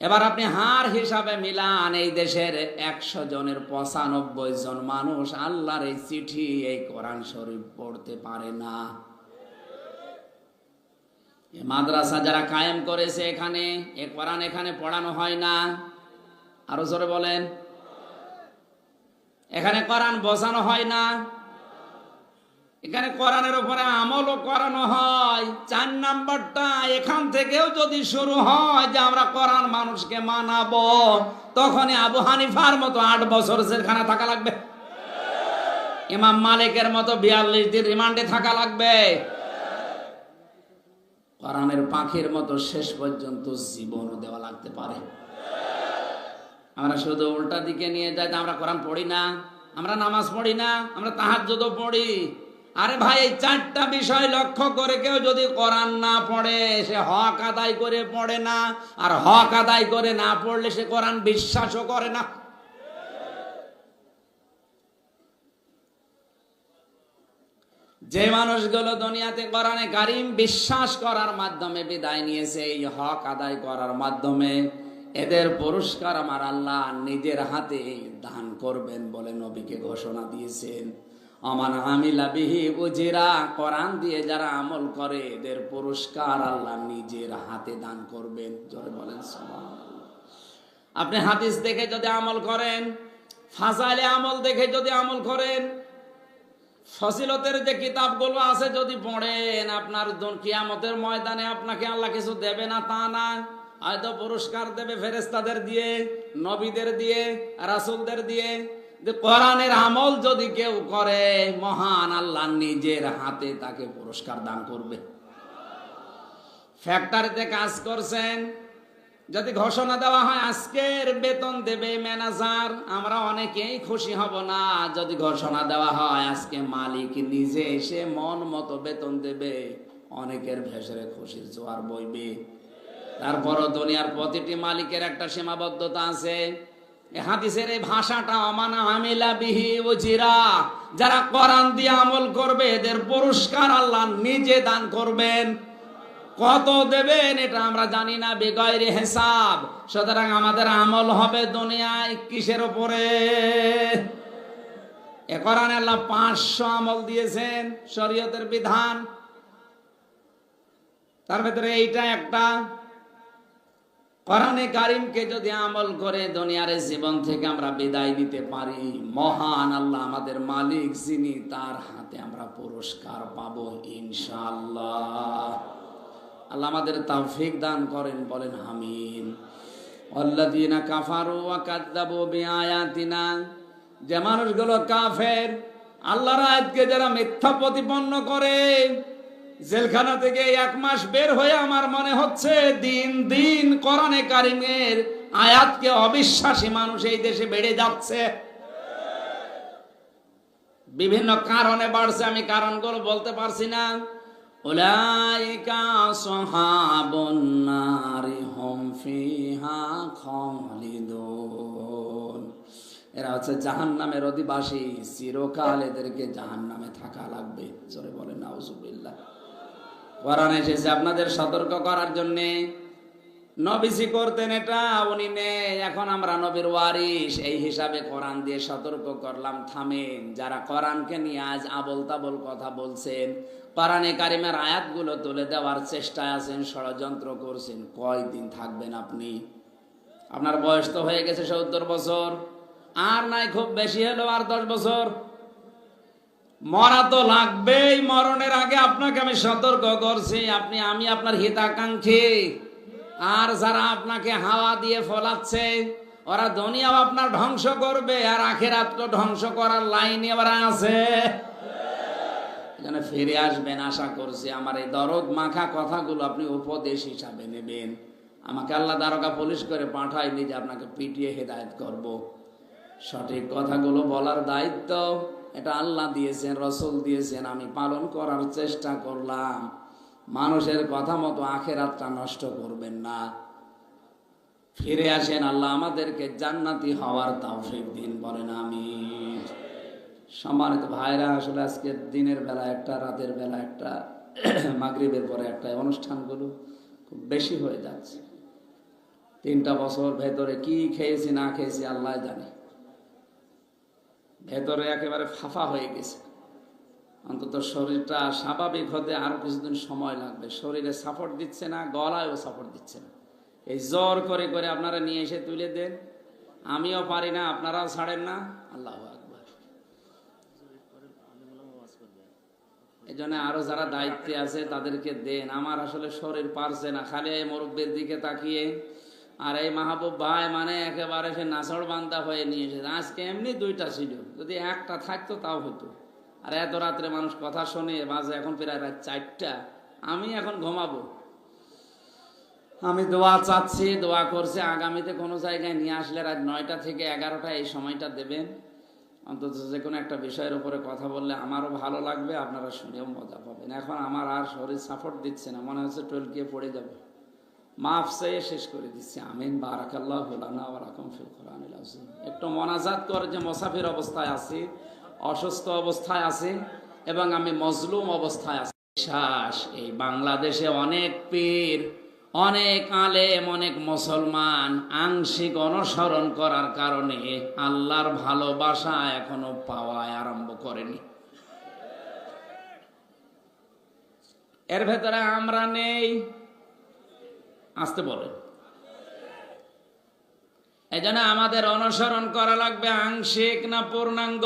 এবার আপনি হার হিসাবে মিলান, এই দেশের 100 জনের 95 জন মানুষ আল্লাহর এই চিঠি, এই কোরআন শরীফ পড়তে পারে না। মাদ্রাসা যারা কায়েম করেছে, এখানে এ কোরআন এখানে পড়ানো হয় না। আরো জোরে বলেন। এখানে কোরআন বোঝানো হয় না, এখানে কোরআনের উপরে আমলও করানো হয়। 4 নাম্বারটা এখান থেকেও যদি শুরু হয় যে আমরা কোরআন মানুষকে মানাবো, তখনই আবু হানিফার মতো 8 বছর জেলখানা থাকা লাগবে, ইমাম মালিকের মতো 42 দিন রিমান্ডে থাকা লাগবে, কোরআনের পাখির মতো শেষ পর্যন্ত জীবনও দেওয়া লাগতে পারে। আমরা শুধু উল্টা দিকে নিয়ে যাই, আমরা কোরআন পড়ি না, আমরা নামাজ পড়ি না, আমরা তাহাজ্জুদও পড়ি। আরে ভাই, এই 4টা বিষয় লক্ষ্য করে কেউ যদি কোরআন না পড়ে, সে হক আদায় করে পড়ে না, আর হক আদায় করে না পড়লে সে কোরআন বিশ্বাসও করে না। যে মানুষগুলো দুনিয়াতে কোরআনে কারীম বিশ্বাস করার মাধ্যমে বিদায় নিয়েছে, এই হক আদায় করার মাধ্যমে, এদের পুরস্কার আমার আল্লাহ নিজের হাতে দান করবেন বলে নবীকে ঘোষণা দিয়েছেন। আমান আমিলা বিহি উজিরা, কোরআন দিয়ে যারা আমল করে, এদের পুরস্কার আল্লাহ নিজের হাতে দান করবেন। জোরে বলেন সুবহানাল্লাহ। আপনি হাদিস দেখে যদি আমল করেন, ফাজাইলে আমল দেখে যদি আমল করেন, ফজিলতের যে কিতাবগুলো আছে যদি পড়েন, আপনার কিয়ামতের ময়দানে আপনাকে আল্লাহ কিছু দেবে না তা না, হয়তো পুরস্কার দেবে ফেরেশতাদের দিয়ে, নবীদের দিয়ে, রাসূলদের দিয়ে। যে কোরআনের আমল যদি কেউ করে, মহান আল্লাহ নিজের হাতে তাকে পুরস্কার দান করবে। ফ্যাক্টরিতে কাজ করছেন, যদি ঘোষণা দেওয়া হয় আজকের বেতন দেবে ম্যানেজার, আমরা অনেকেই খুশি হব না। যদি ঘোষণা দেওয়া হয় আজকে মালিক নিজে এসে মন মতো বেতন দেবে, অনেকের ভেসরে খুশির জোয়ার বইবে। তারপরও দুনিয়ার প্রতিটি মালিকের একটা সীমাবদ্ধতা আছে। হাদিসের এই ভাষাটা অমানা আমিলা বিহি উজিরা, যারা কোরআন দিয়ে আমল করবে এদের পুরস্কার আল্লাহ নিজে দান করবেন। কত দেবেন এটা আমরা জানি না, বেগয়রে হিসাব। সুতরাং আমাদের আমল হবে দুনিয়ায় কিসের উপরে? এ কোরআনে আল্লাহ 500 আমল দিয়েছেন, শরীয়তের বিধান, তার ভেতরে এইটা একটা। কোরআনে কারিমকে যদি আমল করে দুনিয়ার জীবন থেকে আমরা বিদায় নিতে পারি, মহান আল্লাহ আমাদের মালিক যিনি, তার হাতে আমরা পুরস্কার পাবো ইনশাআল্লাহ। আল্লাহ আমাদের তৌফিক দান করেন, বলেন আমিন। আল্লাযীনা কাফারু ওয়া কাযযাবু বিআয়াতিনা, যে মানুষগুলো কাফের, আল্লাহর আয়াতকে যারা মিথ্যা প্রতিপন্ন করে, জেলখানা থেকে 1 মাস বের হয়ে আমার মনে হচ্ছে দিন দিন কোরআনে কারিমের আয়াতকে অবিশ্বাসী মানুষ এই দেশে বেড়ে যাচ্ছে। বিভিন্ন কারণে বাড়ছে, আমি কারণগুলো বলতে পারছি না। উলাইকা আসহাবুন নারি হুম ফিহা খালিদুন, এরা হচ্ছে জাহান্নামের অধিবাসী, চিরকাল এদেরকে জাহান্নামে থাকা লাগবে। জোরে বলেন নাউজুবিল্লাহ। কোরআন এসেছে আপনাদের সতর্ক করার জন্য। নবীজি করতেন এটা, উনি নেই, এখন আমরা নবীর ওয়ারিস, এই হিসাবে কোরআন দিয়ে সতর্ক করলাম, থামেন। যারা কোরআনকে নিয়ে আজ আবল তাবল কথা বলছেন, কোরআনে কারিমের আয়াতগুলো তুলে দেওয়ার চেষ্টায় আছেন, ষড়যন্ত্র করছেন, কয়দিন থাকবেন আপনি? আপনার বয়স তো হয়ে গেছে 70 বছর, আর নাই খুব বেশি হলো আর 10 বছর। মরা তো লাগবেই, মরণের আগে আপনাকে আমি সতর্ক করছি। আমি আপনার হিতাকাঙ্ক্ষী। আর যারা আপনাকে হাওয়া দিয়ে ফলাচ্ছে, ওরা দুনিয়াও আপনার ধ্বংস করবে, আর আখিরাত তো ধ্বংস করার লাইনে ওরা আছে। এখানে ফিরে আসবেন আশা করছি। আমার এই দরদ মাখা কথাগুলো আপনি উপদেশ হিসাবে নেবেন। আমাকে আল্লাহ দারোগা পুলিশ করে পাঠায়নি যে আপনাকে পিটিয়ে হেদায়েত করব। সঠিক কথাগুলো বলার দায়িত্ব এটা আল্লাহ দিয়েছেন, রসুল দিয়েছেন, আমি পালন করার চেষ্টা করলাম। মানুষের কথা মতো আখিরাতটা নষ্ট করবেন না। ফিরে আসেন, আল্লাহ আমাদেরকে জান্নাতি হওয়ার তৌফিক দিন, বলেন আমিন। সম্মানিত ভাইরা, আসলে আজকে দিনের বেলা একটা, রাতের বেলা একটা, মাগরিবের পরে একটা, অনুষ্ঠানগুলো খুব বেশি হয়ে যাচ্ছে। 3টা বছর ভেতরে কি খেয়েছি না খেয়েছি আল্লাহ জানে। ভেতরে একেবারে ফাফা হয়ে গেছে। অন্তত শরীরটা স্বাভাবিক হতে আরো কিছুদিন সময় লাগবে। শরীরে সাপোর্ট দিচ্ছে না, গলায়ও সাপোর্ট দিচ্ছে না। এই জোর করে করে আপনারা নিয়ে এসে তুলে দেন, আমিও পারি না, আপনারাও ছাড়েন না। আল্লাহু আকবার। এই জন্য আরো যারা দায়িত্বে আছে তাদেরকে দেন। আমার আসলে শরীর পারছে না, খালি এই মুরব্বির দিকে তাকিয়ে। আর এই মাহবুব ভাই মানে একেবারে সে নাছড় বান্দা হয়ে নিয়ে এসেছে। আজকে এমনি 2টা ছিল, যদি একটা থাকতো তাও হতো। আর এত রাত্রে মানুষ কথা শোনে, বাজে এখন প্রায় রাত 4টা, আমি এখন ঘুমাবো। আমি দোয়া চাচ্ছি, দোয়া করছে, আগামীতে কোনো জায়গায় নিয়ে আসলে রাত 9টা থেকে 11টা এই সময়টা দেবেন। অন্তত যে কোনো একটা বিষয়ের উপরে কথা বললে আমারও ভালো লাগবে, আপনারা শুনেও মজা পাবেন। এখন আমার আর শরীর সাপোর্ট দিচ্ছে না, মনে হচ্ছে টলকিয়ে পড়ে যাবে। মাফ চেয়ে শেষ করে দিচ্ছি। আমিন। বারাকাল্লাহু লানা ওয়া লাকুম ফিল কোরআনিল আযীম। একটু মোনাজাত করে যে মুসাফির অবস্থায় আছি, অসুস্থ অবস্থায় আছি, এবং আমি মজলুম অবস্থায় আছি। শ্বাস এই বাংলাদেশে অনেক পীর, অনেক আলেম, অনেক মুসলমান আংশিক অনুসরণ করার কারণে আল্লাহর ভালোবাসা এখনো পাওয়া আরম্ভ করেনি। এর ভেতরে আমরা নেই, আসতে বলে। এজন্য আমাদের অনুসরণ করা লাগবে আংশিক না পূর্ণাঙ্গ।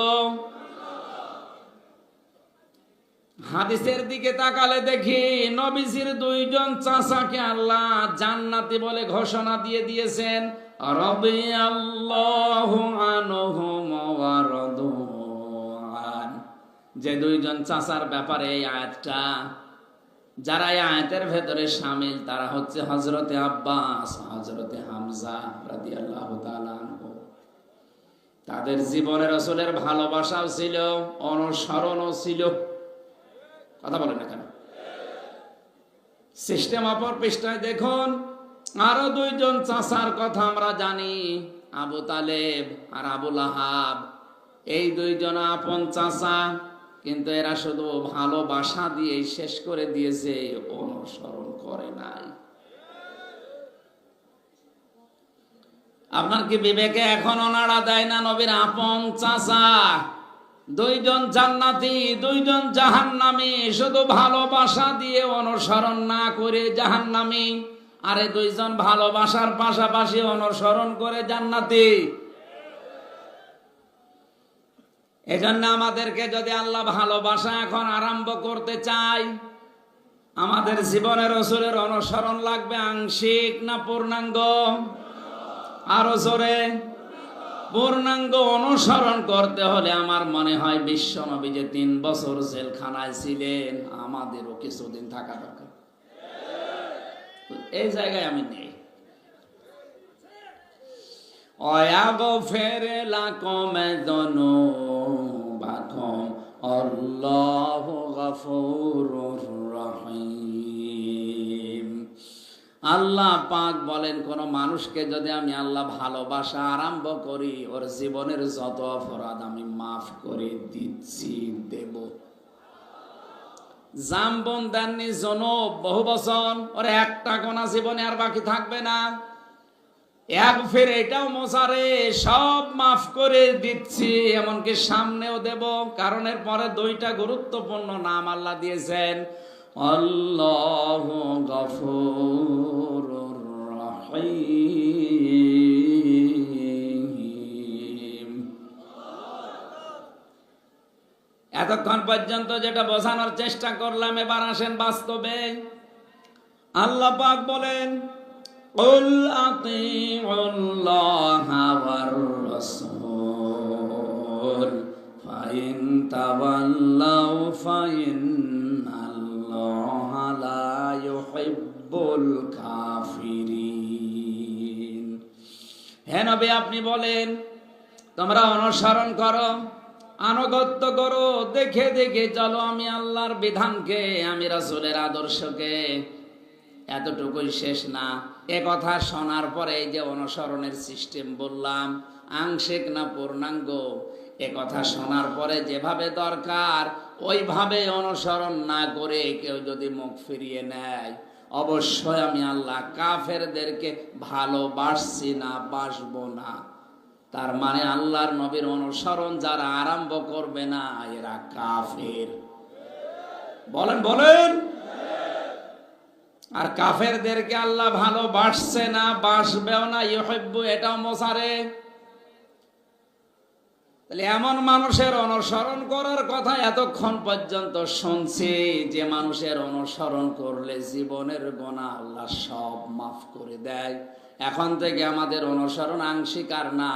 হাদিসের দিকে তাকালে দেখি নবীজির 2জন চাচাকে আল্লাহ জান্নাতি বলে ঘোষণা দিয়ে দিয়েছেন। রাদিয়াল্লাহু আনহুম ওয়া রাদু আন। যে 2জন চাচার ব্যাপারে এই আয়াতটা, যারা এই আয়াতের ভেতরে শামিল, তারা হচ্ছে হযরতে আব্বাস, হযরতে হামজা রাদিয়াল্লাহু তাআলা আনহু। তাদের জীবনে রাসূলের ভালোবাসাও ছিল, অনুসরণও ছিল। কথা বলেন না কেন? সিস্টেম অপর পৃষ্ঠায় দেখুন, আরো 2জন চাচার কথা আমরা জানি, আবু তালেব আর আবু লাহাব। এই 2জন আপন চাচা, কিন্তু এরা শুধু ভালোবাসা দিয়ে শেষ করে দিয়েছে, অনুসরণ করে নাই। আপনার কি বিবেকে এখনো নাড়া দেয় না? নবীর আপন চাচা 2জন জান্নাতি, 2জন জাহান্নামী, শুধু ভালোবাসা দিয়ে অনুসরণ না করে জাহান্নামী। আরে দুইজন ভালোবাসার পাশাপাশি অনুসরণ করে জান্নাতি। এজন্য আমাদেরকে যদি আল্লাহ ভালোবাসা এখন আরম্ভ করতে চাই, আমাদের জীবনে রাসূলের অনুসরণ লাগবে আংশিক না পূর্ণাঙ্গ? আরো জোরে। পূর্ণাঙ্গ অনুসরণ করতে হলে আমার মনে হয় বিশ্ব নবী যে 3 বছর জেলখানায় ছিলেন, আমাদেরও কিছুদিন থাকা দরকার। এই জায়গায় আমি নেই। ويغفر لكم ذنوبكم الله غفور رحيم। আল্লাহ পাক বলেন, কোন মানুষকে যদি আমি আল্লাহ ভালোবাসা আরম্ভ করি, ওর জীবনের যত অপরাধ আমি মাফ করে দিচ্ছি, দেব। জামবন দেননি জনব বহু বছর, ওর একটা গোনা জীবনে আর বাকি থাকবে না। এক ফের এটাও মোসারে সব মাফ করে দিচ্ছি, এমনকি সামনেও দেব। কারণ এর পরে 2টা গুরুত্বপূর্ণ নাম আল্লাহ দিয়েছেন, আল্লাহু গফুরুর রহিম। এতক্ষণ পর্যন্ত যেটা বোঝানোর চেষ্টা করলাম, এবার আসেন বাস্তবে। আল্লাহ পাক বলেন, قل أطيعوا الله والرسول فإن تولوا فإن الله لا يحب الكافرين। হে নবী, আপনি বলেন তোমরা অনুসরণ করো, আনুগত্য করো, দেখে দেখে চলো আমি আল্লাহর বিধানকে, আমি রাসূলের আদর্শকে। এতটুকুই শেষ না, এ কথা শোনার পরে এই যে অনুসরণের সিস্টেম বললাম, আংশিক না পূর্ণাঙ্গ, এ কথা শোনার পরে যেভাবে দরকার ওইভাবে অনুসরণ না করে কেউ যদি মুখ ফিরিয়ে নেয়, অবশ্যই আমি আল্লাহ কাফেরদেরকে ভালোবাসছি না, বাসবো না। তার মানে আল্লাহর নবীর অনুসরণ যারা আরম্ভ করবে না, এরা কাফের। বলেন বলেন। আর কাফেরদেরকে আল্লাহ ভালোবাসছে না, বাসবেও না, ইউহিব্বু, এটাও মোসারে। তাহলে এমন মানুষের অনুসরণ করার কথা এতক্ষণ পর্যন্ত শুনছি, যে মানুষের অনুসরণ করলে জীবনের গুনাহ আল্লাহ সব মাফ করে দেয়। এখন থেকে আমাদের অনুসরণ আংশিক আর না,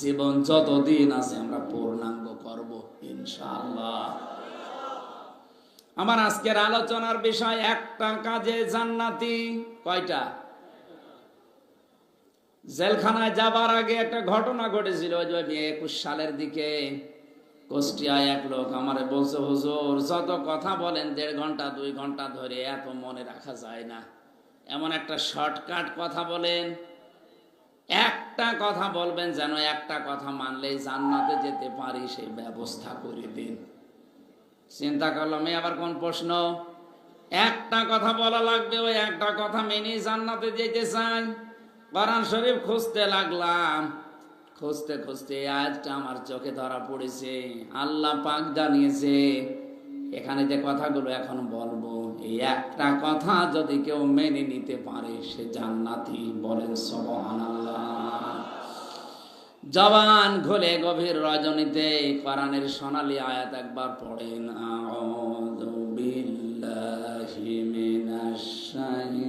জীবন যতদিন আছে আমরা পূর্ণাঙ্গ করব ইনশাআল্লাহ। আমার আজকের আলোচনার বিষয়, একটা কাজে জান্নাতি। কয়টা? জেলখানায় যাবার আগে একটা ঘটনা ঘটেছিল। 21 সালের দিকে কুষ্টিয়ায় এক লোক আমারে বলছে, হুজুর যত কথা বলেন 1.5 ঘন্টা 2 ঘন্টা ধরে, এত মনে রাখা যায় না। এমন একটা শর্টকাট কথা বলেন, একটা কথা বলবেন যেন একটা কথা মানলেই জান্নাতে যেতে পারি, সেই ব্যবস্থা করে দিন। চিন্তা করলাম, আবার কোন প্রশ্ন? একটা কথা বলা লাগবে, ওই একটা কথা মেনে জান্নাতে যেতে চাই। কোরআন শরীফ খুঁজতে লাগলাম, খুঁজতে খুঁজতে আজটা আমার চোখে ধরা পড়েছে। আল্লাহ পাক জানিয়েছে এখানে যে কথাগুলো এখন বলবো, এই একটা কথা যদি কেউ মেনে নিতে পারে সে জান্নাতি। বলেন সুবহানাল্লাহ। জবান খুলে গভীর রজনীতে কোরআনের সোনালী আয়াত একবার পড়েন, আউযু বিল্লাহি মিনাশ শাইতানির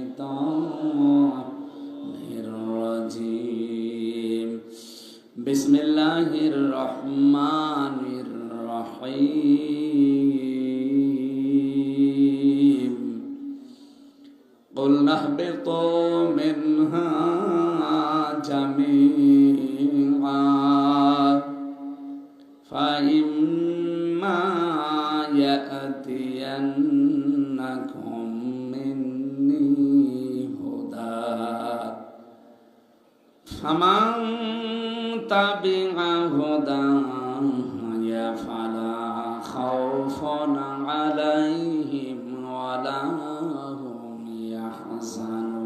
রাজিম, বিসমিল্লাহির রহমানির রহিম, কুল নাহবিতু মিনহা জামিআ ফাইম্মা ইয়াতিয়ান্নাকুম মিন্নী হুদা ফামান তাবিআ হুদায়া ফালা খাউফুন আলাইহিম ওয়ালা হুম ইয়াহজানুন।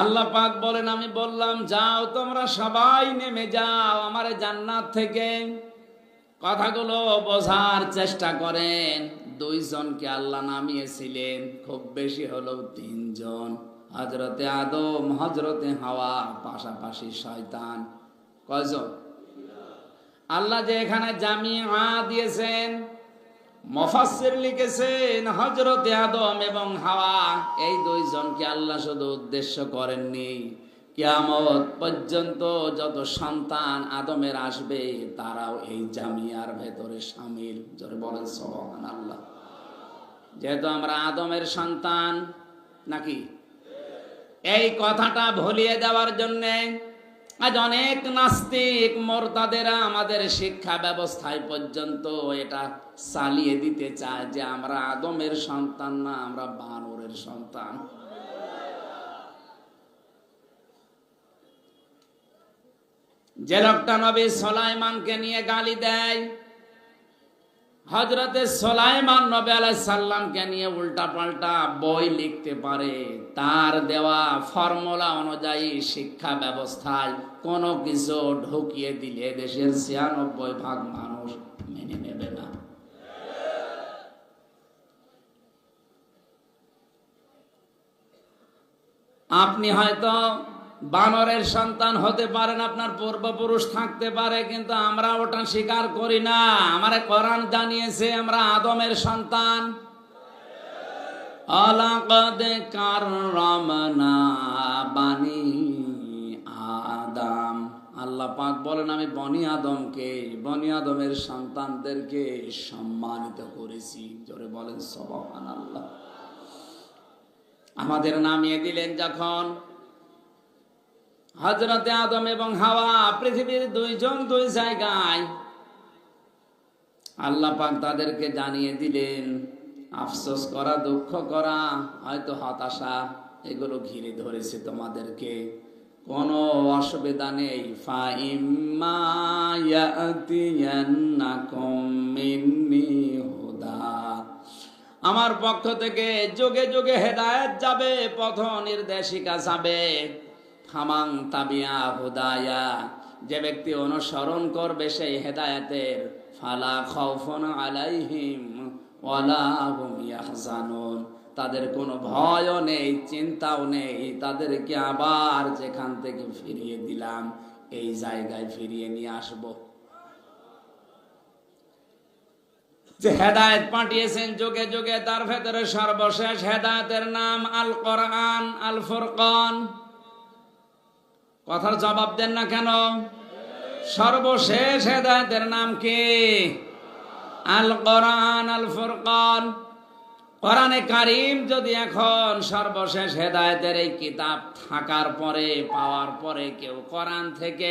আল্লাহ পাক বলেন, আমি বললাম যাও তোমরা সবাই নেমে যাও আমার জান্নাত থেকে। কথাগুলো বোঝার চেষ্টা করেন। দুইজনকে আল্লাহ নামিয়েছিলেন, খুব বেশি হলো তিনজন। হযরতে আদম, হযরতে হাওয়া, পাশাপাশি শয়তান। কয়জন? আল্লাহ যে এখানে জামিআ দিয়েছেন, মুফাসসির লিখেছেন হযরতে আদম এবং হাওয়া এই দুইজনকে আল্লাহ শুধু উদ্দেশ্য করেননি, কিয়ামত পর্যন্ত যত সন্তান আদমের আসবে তারাও এই জামিয়ার ভেতরে শামিল। জোরে বলেন সুবহানাল্লাহ। যেহেতু আমরা আদমের সন্তান নাকি, এই কথাটা ভুলিয়ে দেওয়ার জন্য আজ অনেক নাস্তিক মুরতাদেরা আমাদের শিক্ষা ব্যবস্থায় পর্যন্ত এটা চালিয়ে দিতে চায় যে আমরা আদমের সন্তান না, আমরা বানরের সন্তান। যে লোকটা নবী সুলাইমানকে নিয়ে গালি দেয়, হযরতে সুলাইমান নবী আলাইহিস সালামকে নিয়ে উল্টা পাল্টা বই লিখতে পারে, তার দেওয়া ফর্মুলা অনুযায়ী শিক্ষা ব্যবস্থায় কোনো কিছু ঢুকিয়ে দিলে দেশের ৯৬% মানুষ মেনে নেবে না। আপনি হয়তো বানরের সন্তান হতে পারেন, আপনার পূর্বপুরুষ থাকতে পারে, কিন্তু আমরা ওটা স্বীকার করি না। আমারে কোরআন জানিয়েছে আমরা আদমের সন্তান। আলাকাদ কাররামনা বানি আদম, আল্লাহ পাক বলেন আমি বনি আদমের সন্তানদেরকে সম্মানিত করেছি। জোরে বলেন সুবহানাল্লাহ। আমাদের নামিয়ে দিলেন যখন হযরতে আদম এবং হাওয়া, পৃথিবীর দুইজন দুই জায়গায়, আল্লাহ পাক তাদেরকে জানিয়ে দিলেন। আফসোস করা, দুঃখ করা, হয়তো হতাশা এগুলো ঘিরে ধরেছে তোমাদেরকে, কোনো অসুবিধা নেই। ফাইম্মা ইয়াতিয়ান্নাকুম মিন্নি হুদা, আমার পক্ষ থেকে যুগে যুগে হেদায়েত যাবে, পথ নির্দেশিকা যাবে। ফামান তাবিয়া হুদায়া, যে ব্যক্তি অনুসরণ করবে সেই হেদায়েতের, ফালা খাউফুন আলাইহিম ওয়ালা হুম ইয়াহজানুন, তাদের কোনো ভয়ও নেই, চিন্তাও নেই। তাদেরকে আবার যেখান থেকে ফিরিয়ে দিলাম এই জায়গায় ফিরিয়ে নিয়ে আসব। যে হেদায়েত পাঠিয়েছেন যুগে যুগে, তার ভেতরে সর্বশেষ হেদায়েতের নাম আল কোরআন, আল ফুরকান। কথার জবাব দেন না কেন? সর্বশেষ হেদায়েতের নাম কি? আল কোরআন, আল ফুরকান। কোরআনে কারীম যদি এখন সর্বশেষ হেদায়েতের এই কিতাব থাকার পরে, পাওয়ার পরে কেউ কোরআন থেকে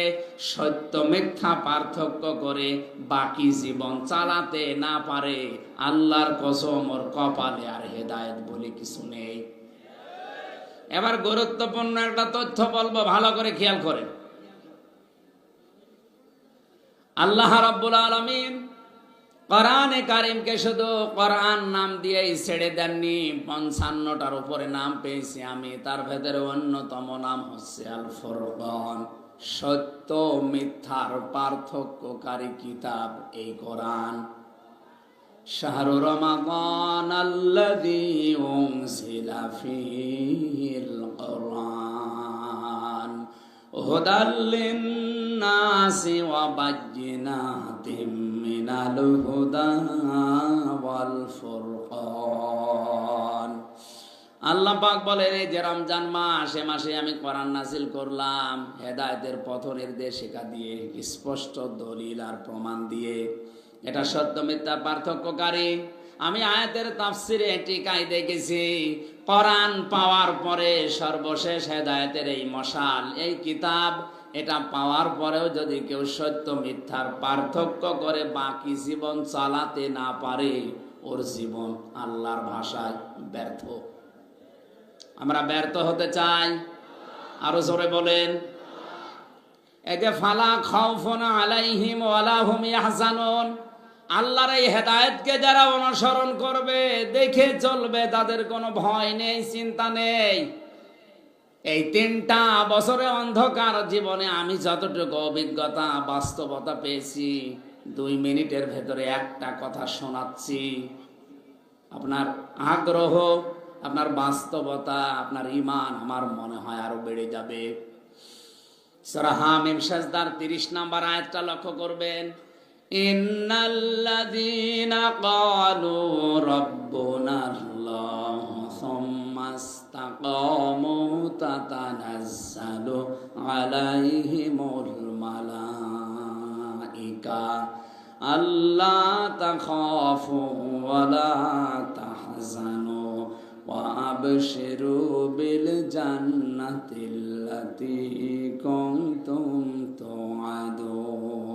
সত্য মিথ্যা পার্থক্য করে বাকি জীবন চালাতে না পারে, আল্লাহর কসম ওর কপালে আর হেদায়েত বলে কিছু নেই। এবার গুরুত্বপূর্ণ একটা তথ্য বলবো, ভালো করে খেয়াল করেন। আল্লাহ রাব্বুল আলামিন কোরআনে কারীমকে শুধু কোরআন নাম দিয়েই ছেড়ে দেননি, ৫৫টার উপরে নাম পেয়েছি আমি। তার ভেতরে অন্যতম নাম হচ্ছে আল ফুরকান, সত্য মিথ্যার পার্থক্যকারী কিতাব এই কোরআন। শাহরু রমাদান আল্লাযী উনজিলা ফীহিল কুরআন হুদাল লিন-নাসি ওয়া বায়্যিনাতিম মিনাল হুদা ওয়াল ফুরকান। আল্লাহ পাক বলেন এই যে রমজান মাস, এ মাসে আমি কোরআন নাযিল করলাম হেদায়েতের পথ নির্দেশিকা দিয়ে, স্পষ্ট দলিল আর প্রমাণ দিয়ে। এটা সত্য মিথ্যা পার্থক্যকারী। আমি আয়াতের তাফসিরে টিকায় দেখেছি, কোরআন পাওয়ার পরে সর্বশেষ হেদায়েতের এই মশাল, এই কিতাব, এটা পাওয়ার পরেও যদি কেউ সত্য মিথ্যার পার্থক্য করে বাকি জীবন চালাতে না পারে, ওর জীবন আল্লাহর ভাষায় ব্যর্থ। আমরা ব্যর্থ হতে চাই? আরো জোরে বলেন। এই যে ফালা খাউফুন আলাইহিম ওয়ালা হুম ইয়াহজানুন, আল্লাহর এই হেদায়েতকে যারা অনুসরণ করবে, দেখে চলবে, তাদের কোনো ভয় নেই, চিন্তা নেই। এই ৩টা বছরে অন্ধকার জীবনে আমি যতটুকু অভিজ্ঞতা, বাস্তবতা পেয়েছি, ২ মিনিটের ভেতরে একটা কথা শোনাচ্ছি। আপনার আগ্রহ, আপনার বাস্তবতা, আপনার ঈমান আমার মনে হয় আরো বেড়ে যাবে। সূরা হামিম সাজদার 30 নম্বর আয়াতটা লক্ষ্য করবেন। ইন্নাল্লাযীনা ক্বালু রাব্বুনাল্লাহু সুম্মা ইসতাকামু তাতানাজ্জালু আলাইহিমুল মালাইকা আল্লা তাখাফু ওয়া লা তাহজানু ওয়া আবশিরু বিল জান্নাতিল্লাতী কুনতুম তুআদুন।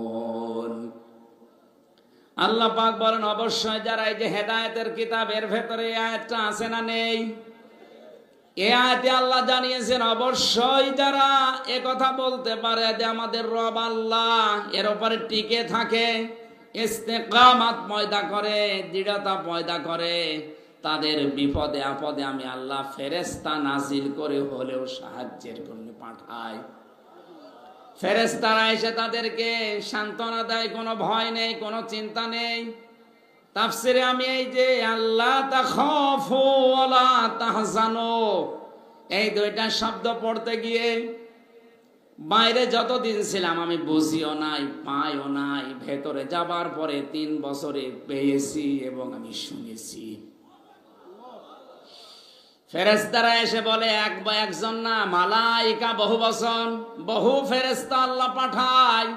আল্লাহ পাক বলেন, অবশ্যই যারা এই যে হেদায়েতের কিতাবের ভেতরে এই আয়াতটা আছে না নেই, এই আয়াতে আল্লাহ জানিয়েছেন অবশ্যই যারা এ কথা বলতে পারে যে আমাদের রব আল্লাহ, এর উপরে টিকে থাকে, ইস্তেকামাত পয়দা করে, দৃঢ়তা পয়দা করে, তাদের বিপদে আপদে আমি আল্লাহ ফেরেশতা নাজিল করে হলেও সাহায্যের জন্য পাঠাই। ফেরেশতারা এসে তাদেরকে সান্ত্বনা দেয়, কোনো ভয় নেই, কোনো চিন্তা নেই। তাফসিরে আমি এই যে আল্লাহ তাখাফু ওয়া লা তাহজানু, এই দুইটা শব্দ পড়তে গিয়ে বাইরে যতদিন ছিলাম আমি বুঝিও নাই, পাইও নাই, ভেতরে যাবার পরে 3 বছরে পেয়েছি এবং আমি শুনেছি। ফেরেশতারা এসে বলে একজন না, মালাইকা বহু বচন, বহু ফেরেশতা আল্লাহ পাঠায়।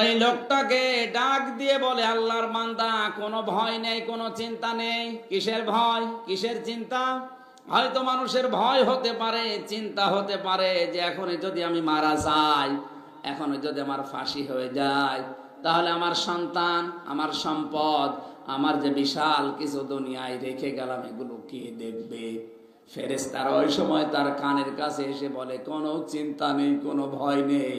ওই লোকটাকে ডাক দিয়ে বলে, আল্লাহর বান্দা, কোনো ভয় নেই, কোনো চিন্তা নেই। কিসের ভয়, কিসের চিন্তা? হয়তো মানুষের ভয় হতে পারে, চিন্তা হতে পারে যে এখনই যদি আমি মারা যাই, এখনই যদি আমার ফাঁসি হয়ে যায়, তাহলে আমার সন্তান, আমার সম্পদ, আমার যে বিশাল কিছু দুনিয়ায় রেখে গেলাম, এগুলো কে দেখবে? ফেরেশতারা ওই সময় তার কানের কাছে এসে বলে, কোনো চিন্তা নেই, কোনো ভয় নেই।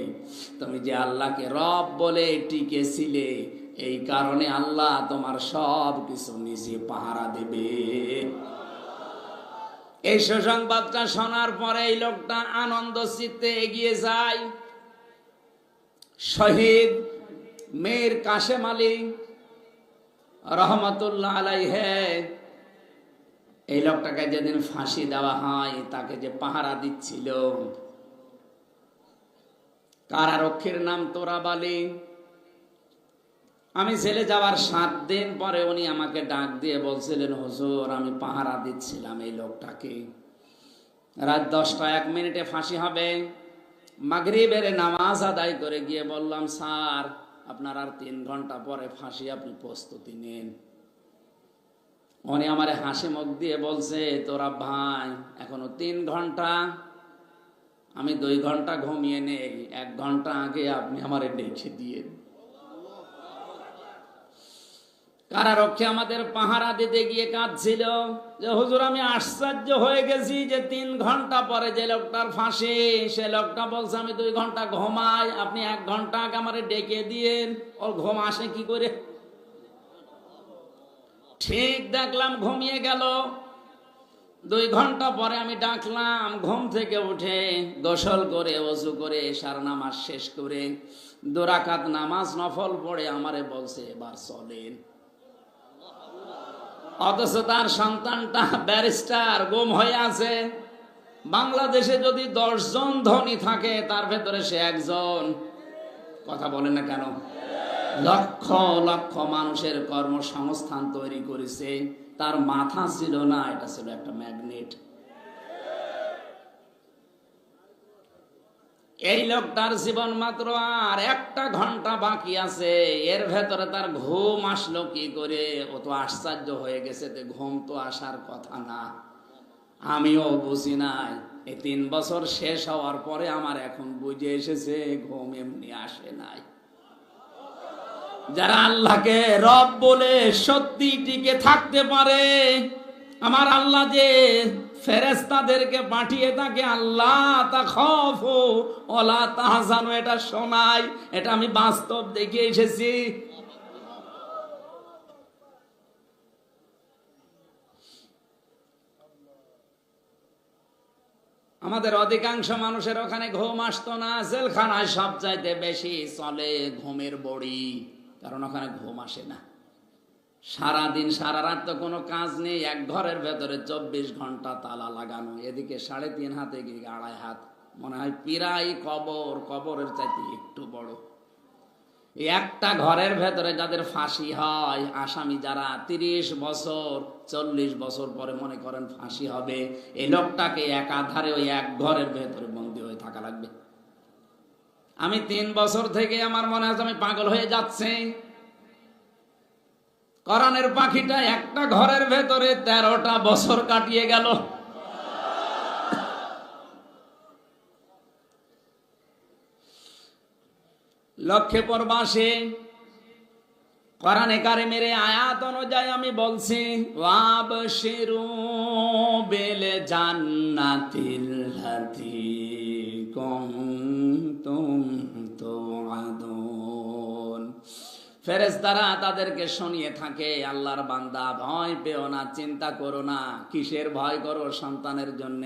তুমি যে আল্লাহকে রব বলে টিকেছিলে, এই কারণে আল্লাহ তোমার সব কিছু নিজে পাহারা দেবে। এই সুসংবাদটা শোনার পরে এই লোকটা আনন্দ চিত্তে এগিয়ে যায়। শহীদ মীর কাসেম আলী রহমতুল্লাহ আলাইহি, এই লোকটাকে যেদিন ফাঁসি দেওয়া হয়, তাকে যে পাহারা দিচ্ছিল, কারারক্ষীর নাম তোরাব আলী। আমি জেলে যাওয়ার 7 দিন পরে উনি আমাকে ডাক দিয়ে বলছিলেন, হুজুর আমি পাহারা দিচ্ছিলাম এই লোকটাকে, রাত 10টা 1 মিনিটে ফাঁসি হবে। মাগরিবের নামাজ আদায় করে গিয়ে বললাম, স্যার আপনার আর 3 ঘন্টা পরে ফাঁসি, আপনি প্রস্তুতি নেন। উনি আমারে হাসি মুখ দিয়ে বলছে, তোরা ভাই এখনো 3 ঘন্টা, আমি 2 ঘন্টা ঘুমিয়ে নেই, 1 ঘন্টা আগে আপনি আমারে ডেকে দিয়ে। কারারক্ষী আমাদের পাহারা দিতে গিয়ে কাঁদছিল যে, হুজুর আমি আশ্চর্য হয়ে গেছি যে 3 ঘন্টা পরে যে লোকটার ফাঁসি, সে লোকটা বলছে আমি 2 ঘন্টা ঘুমাই, আপনি 1 ঘন্টা আগে আমারে ডেকে দিয়েন। ওর ঘুম আসে কি করে? ঠিক দেখলাম ঘুমিয়ে গেল। 2 ঘন্টা পরে আমি ডাকলাম, ঘুম থেকে উঠে গোসল করে ওযু করে এশার নামাজ শেষ করে 2 রাকাত নামাজ নফল পড়ে আমারে বলছে, এবার চলেন। অথচ তার সন্তানটা ব্যারিস্টার, গুম হয়ে আছে। বাংলাদেশে যদি 10 জন ধনী থাকে, তার ভেতরে সে একজন। কথা বলে না কেন? লক্ষ লক্ষ মানুষের কর্মসংস্থান তৈরি করেছে। তার মাথা ছিল না, এটা ছিল একটা ম্যাগনেট। এই লোকটার জীবন মাত্র আর 1টা ঘন্টা বাকি আছে, এর ভেতরে তার ঘুম আসলো কি করে? ও তো আশ্চর্য হয়ে গেছে, ঘুম তো আসার কথা না। আমিও বুঝি নাই। এই 3 বছর শেষ হওয়ার পরে আমার এখন বুঝে এসেছে, ঘুম এমনি আসে নাই। যারা আল্লাহকে রব বলে সত্যি টিকে থাকতে পারে, আমার আল্লাহ যে ফেরেশতাদেরকে পাঠিয়ে তাকে আল্লাহ তাখাফু ওয়া লা তাহজানু, এটা শোনায়, এটা আমি বাস্তব দেখে এসেছি। আমাদের অধিকাংশ মানুষের ওখানে ঘুম আসতো না। জেলখানায় সবচাইতে বেশি চলে ঘুমের বড়ি, কারণ ওখানে ঘুম আসে না। সারাদিন সারা রাত তো কোনো কাজ নেই, এক ঘরের ভেতরে 24 ঘন্টা তালা লাগানো, এদিকে 3.5 হাত, এদিকে 2.5 হাত, মনে হয় পিরাই কবর, কবরের চাইতে একটু বড়। একটা ঘরের ভেতরে যাদের ফাঁসি হয়, আসামি যারা 30 বছর 40 বছর পরে মনে করেন ফাঁসি হবে, এই লোকটাকে একাধারে ওই এক ঘরের ভেতরে বন্দী হয়ে থাকা লাগবে। আমি 3 বছর থেকে আমার মনে হয় আমি পাগল হয়ে যাচ্ছি। কোরআনের পাখিটা একটা ঘরের ভেতরে 13টা বছর কাটিয়ে গেল। লক্ষ্যে পরবাসে কোরআনে কারিমের আয়াত অনুযায়ী আমি বলছি, ওয়াবশিরু বিল জান্নাতিল লাতী কুনতুম তুআদুন। ফেরেশতারা তাদেরকে শুনিয়ে থাকে, আল্লাহর বান্দা ভয় পেও না, চিন্তা করো না। কিসের ভয় করো? সন্তানের জন্য।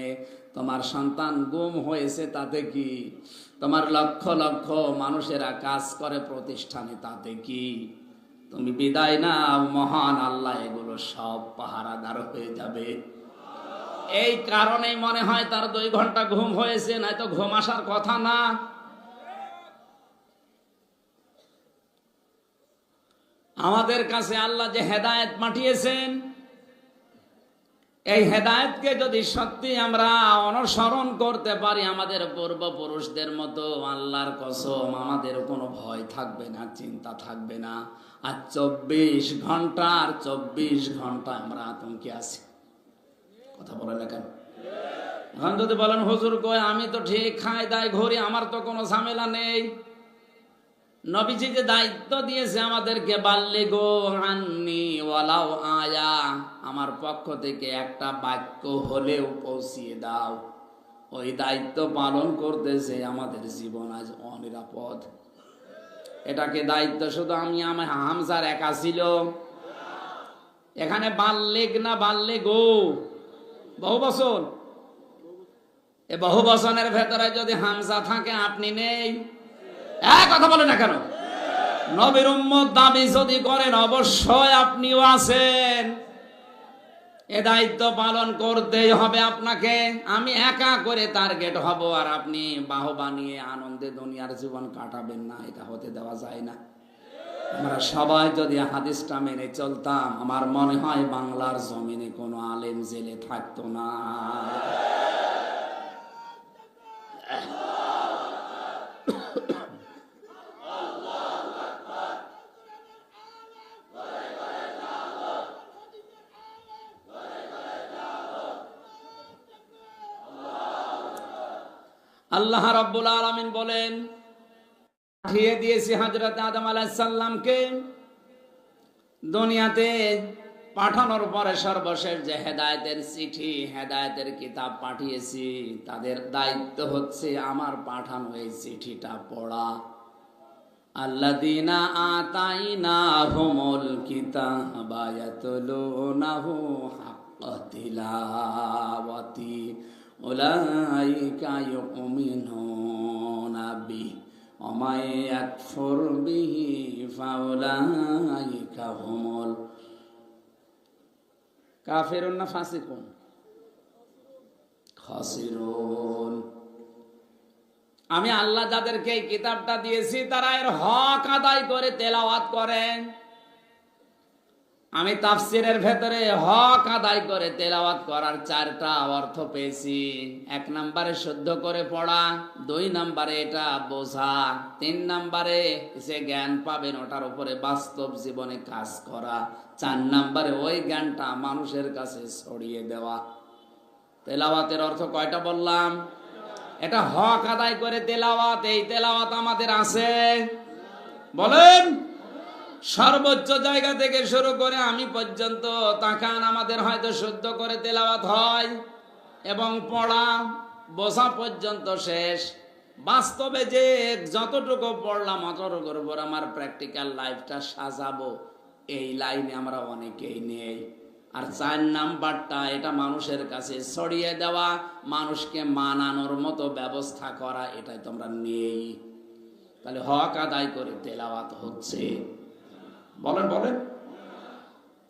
তোমার সন্তান গুম হয়েছে তাতে কি? তোমার লক্ষ লক্ষ মানুষেরা কাজ করে প্রতিষ্ঠানে, তাতে কি? তুমি বিদায় নাও, মহান আল্লাহ এগুলো সব পাহারাদার হয়ে যাবে। এই কারণেই মনে হয় তার 2 ঘন্টা ঘুম হয়েছে, নয়তো ঘুম আসার কথা না। আমাদের কাছে আল্লাহ যে হেদায়েত পাঠিয়েছেন, এই হেদায়েতকে যদি সত্যি আমরা অনুসরণ করতে পারি আমাদের পূর্বপুরুষদের মতো, আল্লাহর কসম আমাদের কোনো ভয় থাকবে না, চিন্তা থাকবে না। আর 24 ঘন্টা আমরা আতঙ্কে আছি। কথা বলেন না কেন? এখন যদি বলেন হুজুর কই আমি তো ঠিক খাই দাই ঘুরি, আমার তো কোনো ঝামেলা নেই। নবীজি যে দায়িত্ব দিয়েছে আমাদেরকে, বাল্লিগু আন্নি ওয়ালাউ আয়া, আমার পক্ষ থেকে একটা বাক্য হলেও পৌঁছিয়ে দাও, ওই দায়িত্ব পালন করতেছে আমাদের জীবন আজ অনিরাপদ। এটাকে দায়িত্ব শুধু আমি হামজার একা ছিল? এখানে বাল্লিগ না বাল্লিগু, বহু বচন। এ বহু বচনের ভেতরে যদি হামজা থাকে, আপনি নেই। কথা বলে না কেন? নবীর উম্মত দাবি যদি করেন, অবশ্যই আপনিও আছেন। এ দায়িত্ব পালন করতেই হবে আপনাকে। আমি একা করে টার্গেট হব আর আপনি বাহবা নিয়ে আনন্দে দুনিয়ার জীবন কাটাবেন না, এটা হতে দেওয়া যায় না। আমরা সবাই যদি হাদিসটা মেনে চলতাম, আমার মনে হয় বাংলার জমিনে কোনো আলেম জেলে থাকতো না। আল্লাহ রাব্বুল আলামিন বলেন, পাঠিয়ে দিয়েছি হযরত আদম আলাইহিস সালামকে দুনিয়াতে। পাঠানোর পরে সর্বশেষ যে হেদায়েতের চিঠি, হেদায়েতের কিতাব পাঠিয়েছি, তাদের দায়িত্ব হচ্ছে আমার পাঠানো এই চিঠিটা পড়া। আল্লাযীনা আতাইনাহুমুল কিতাবা ইয়াতলুনাহু হাক্কা তিলাওয়াতি উলাইকা ইউমিনুনা বিহি ওয়া মান ইয়াকফুর বিহি ফাউলাইকা হুমুল কাফিরুন না ফাসিকুন? খাসিরুন। আমি আল্লাহ যাদেরকে এই কিতাবটা দিয়েছি, তারা এর হক আদায় করে তেলাওয়াত করেন। আমি তাফসিরের ভেতরে হক আদায় করে তেলাওয়াত করার 4টা অর্থ পেয়েছি। 1 নম্বরে শুদ্ধ করে পড়া, 2 নম্বরে এটা বোঝা, 3 নম্বরে সে জ্ঞান পাবেন ওটার উপরে বাস্তব জীবনে কাজ করা, 4 নম্বরে ওই জ্ঞানটা মানুষের কাছে ছড়িয়ে দেওয়া। তেলাওয়াতের অর্থ কয়টা বললাম? এটা হক আদায় করে তেলাওয়াত। এই তেলাওয়াত আমাদের আছে? বলেন। সর্বোচ্চ জায়গা থেকে শুরু করে আমি পর্যন্ত তাকান, আমাদের হয়তো শুদ্ধ করে তেলাওয়াত হয় এবং পড়া বোঝা পর্যন্ত শেষ। বাস্তবে যে যতটুকু পড়লাম অতটুকুর উপর আমার প্র্যাকটিক্যাল লাইফটা সাজাবো, এই লাইনে আমরা অনেকেই নেই। আর 4 নাম্বারটা, এটা মানুষের কাছে ছড়িয়ে দেওয়া, মানুষকে মানানোর মতো ব্যবস্থা করা, এটাই তো আমরা নেই। তাহলে হক আদায় করে তেলাওয়াত হচ্ছে। বলেন বলেন।